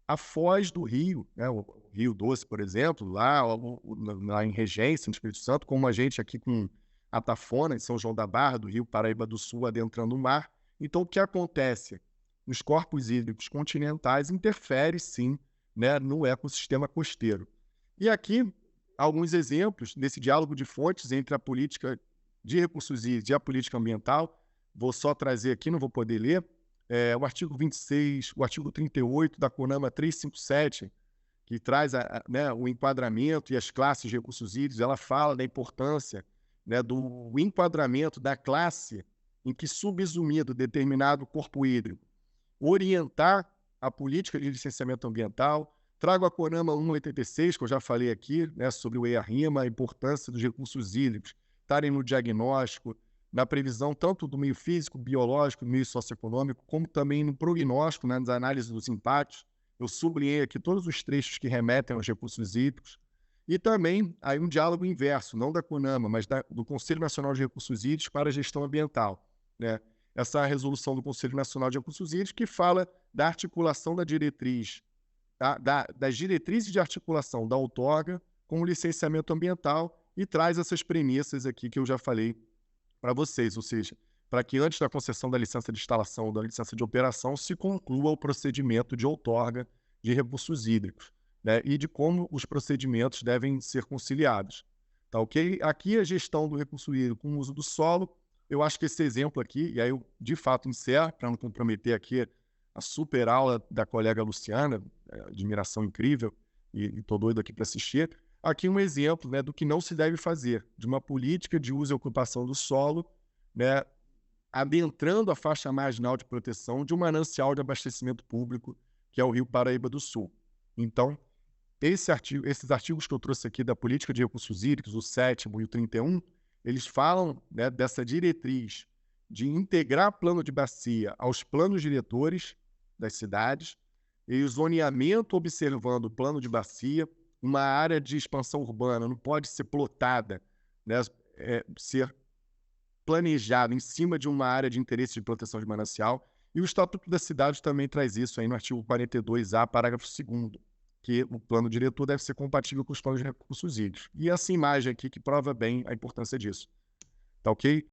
[SPEAKER 1] a foz do rio, né, o Rio Doce, por exemplo, lá em Regência, no Espírito Santo, como a gente aqui com a Tafona, em São João da Barra, do Rio Paraíba do Sul, adentrando o mar. Então, o que acontece nos corpos hídricos continentais interfere, sim, né, no ecossistema costeiro. E aqui, alguns exemplos desse diálogo de fontes entre a política de recursos hídricos e a política ambiental. Vou só trazer aqui, não vou poder ler, o artigo 26, o artigo 38 da CONAMA 357, que traz né, o enquadramento e as classes de recursos hídricos. Ela fala da importância, né, do enquadramento da classe em que subsumido determinado corpo hídrico orientar a política de licenciamento ambiental. Trago a CONAMA 186, que eu já falei aqui, né, sobre o EIA-RIMA, a importância dos recursos hídricos estarem no diagnóstico, na previsão tanto do meio físico, biológico, do meio socioeconômico, como também no prognóstico, né, nas análises dos impactos. Eu sublinhei aqui todos os trechos que remetem aos recursos hídricos. E também aí um diálogo inverso, não da CONAMA, mas do Conselho Nacional de Recursos Hídricos para a Gestão Ambiental, né? Essa resolução do Conselho Nacional de Recursos Hídricos que fala da articulação da diretriz, das diretrizes de articulação da outorga com o licenciamento ambiental e traz essas premissas aqui que eu já falei para vocês, ou seja, para que antes da concessão da licença de instalação ou da licença de operação se conclua o procedimento de outorga de recursos hídricos, né, e de como os procedimentos devem ser conciliados. Tá, ok? Aqui a gestão do recurso hídrico com o uso do solo. Eu acho que esse exemplo aqui, e aí eu de fato encerro, para não comprometer aqui a super aula da colega Luciana, admiração incrível, e estou doido aqui para assistir. Aqui um exemplo, né, do que não se deve fazer, de uma política de uso e ocupação do solo, né, adentrando a faixa marginal de proteção de um manancial de abastecimento público, que é o Rio Paraíba do Sul. Então, esses artigos que eu trouxe aqui da política de recursos hídricos, o 7º e o 31, eles falam, né, dessa diretriz de integrar plano de bacia aos planos diretores das cidades e o zoneamento observando o plano de bacia. Uma área de expansão urbana não pode ser plotada, né, ser planejada em cima de uma área de interesse de proteção de manancial. E o Estatuto da Cidade também traz isso aí no artigo 42A, parágrafo 2º, que o plano diretor deve ser compatível com os planos de recursos hídricos. E essa imagem aqui que prova bem a importância disso. Tá ok?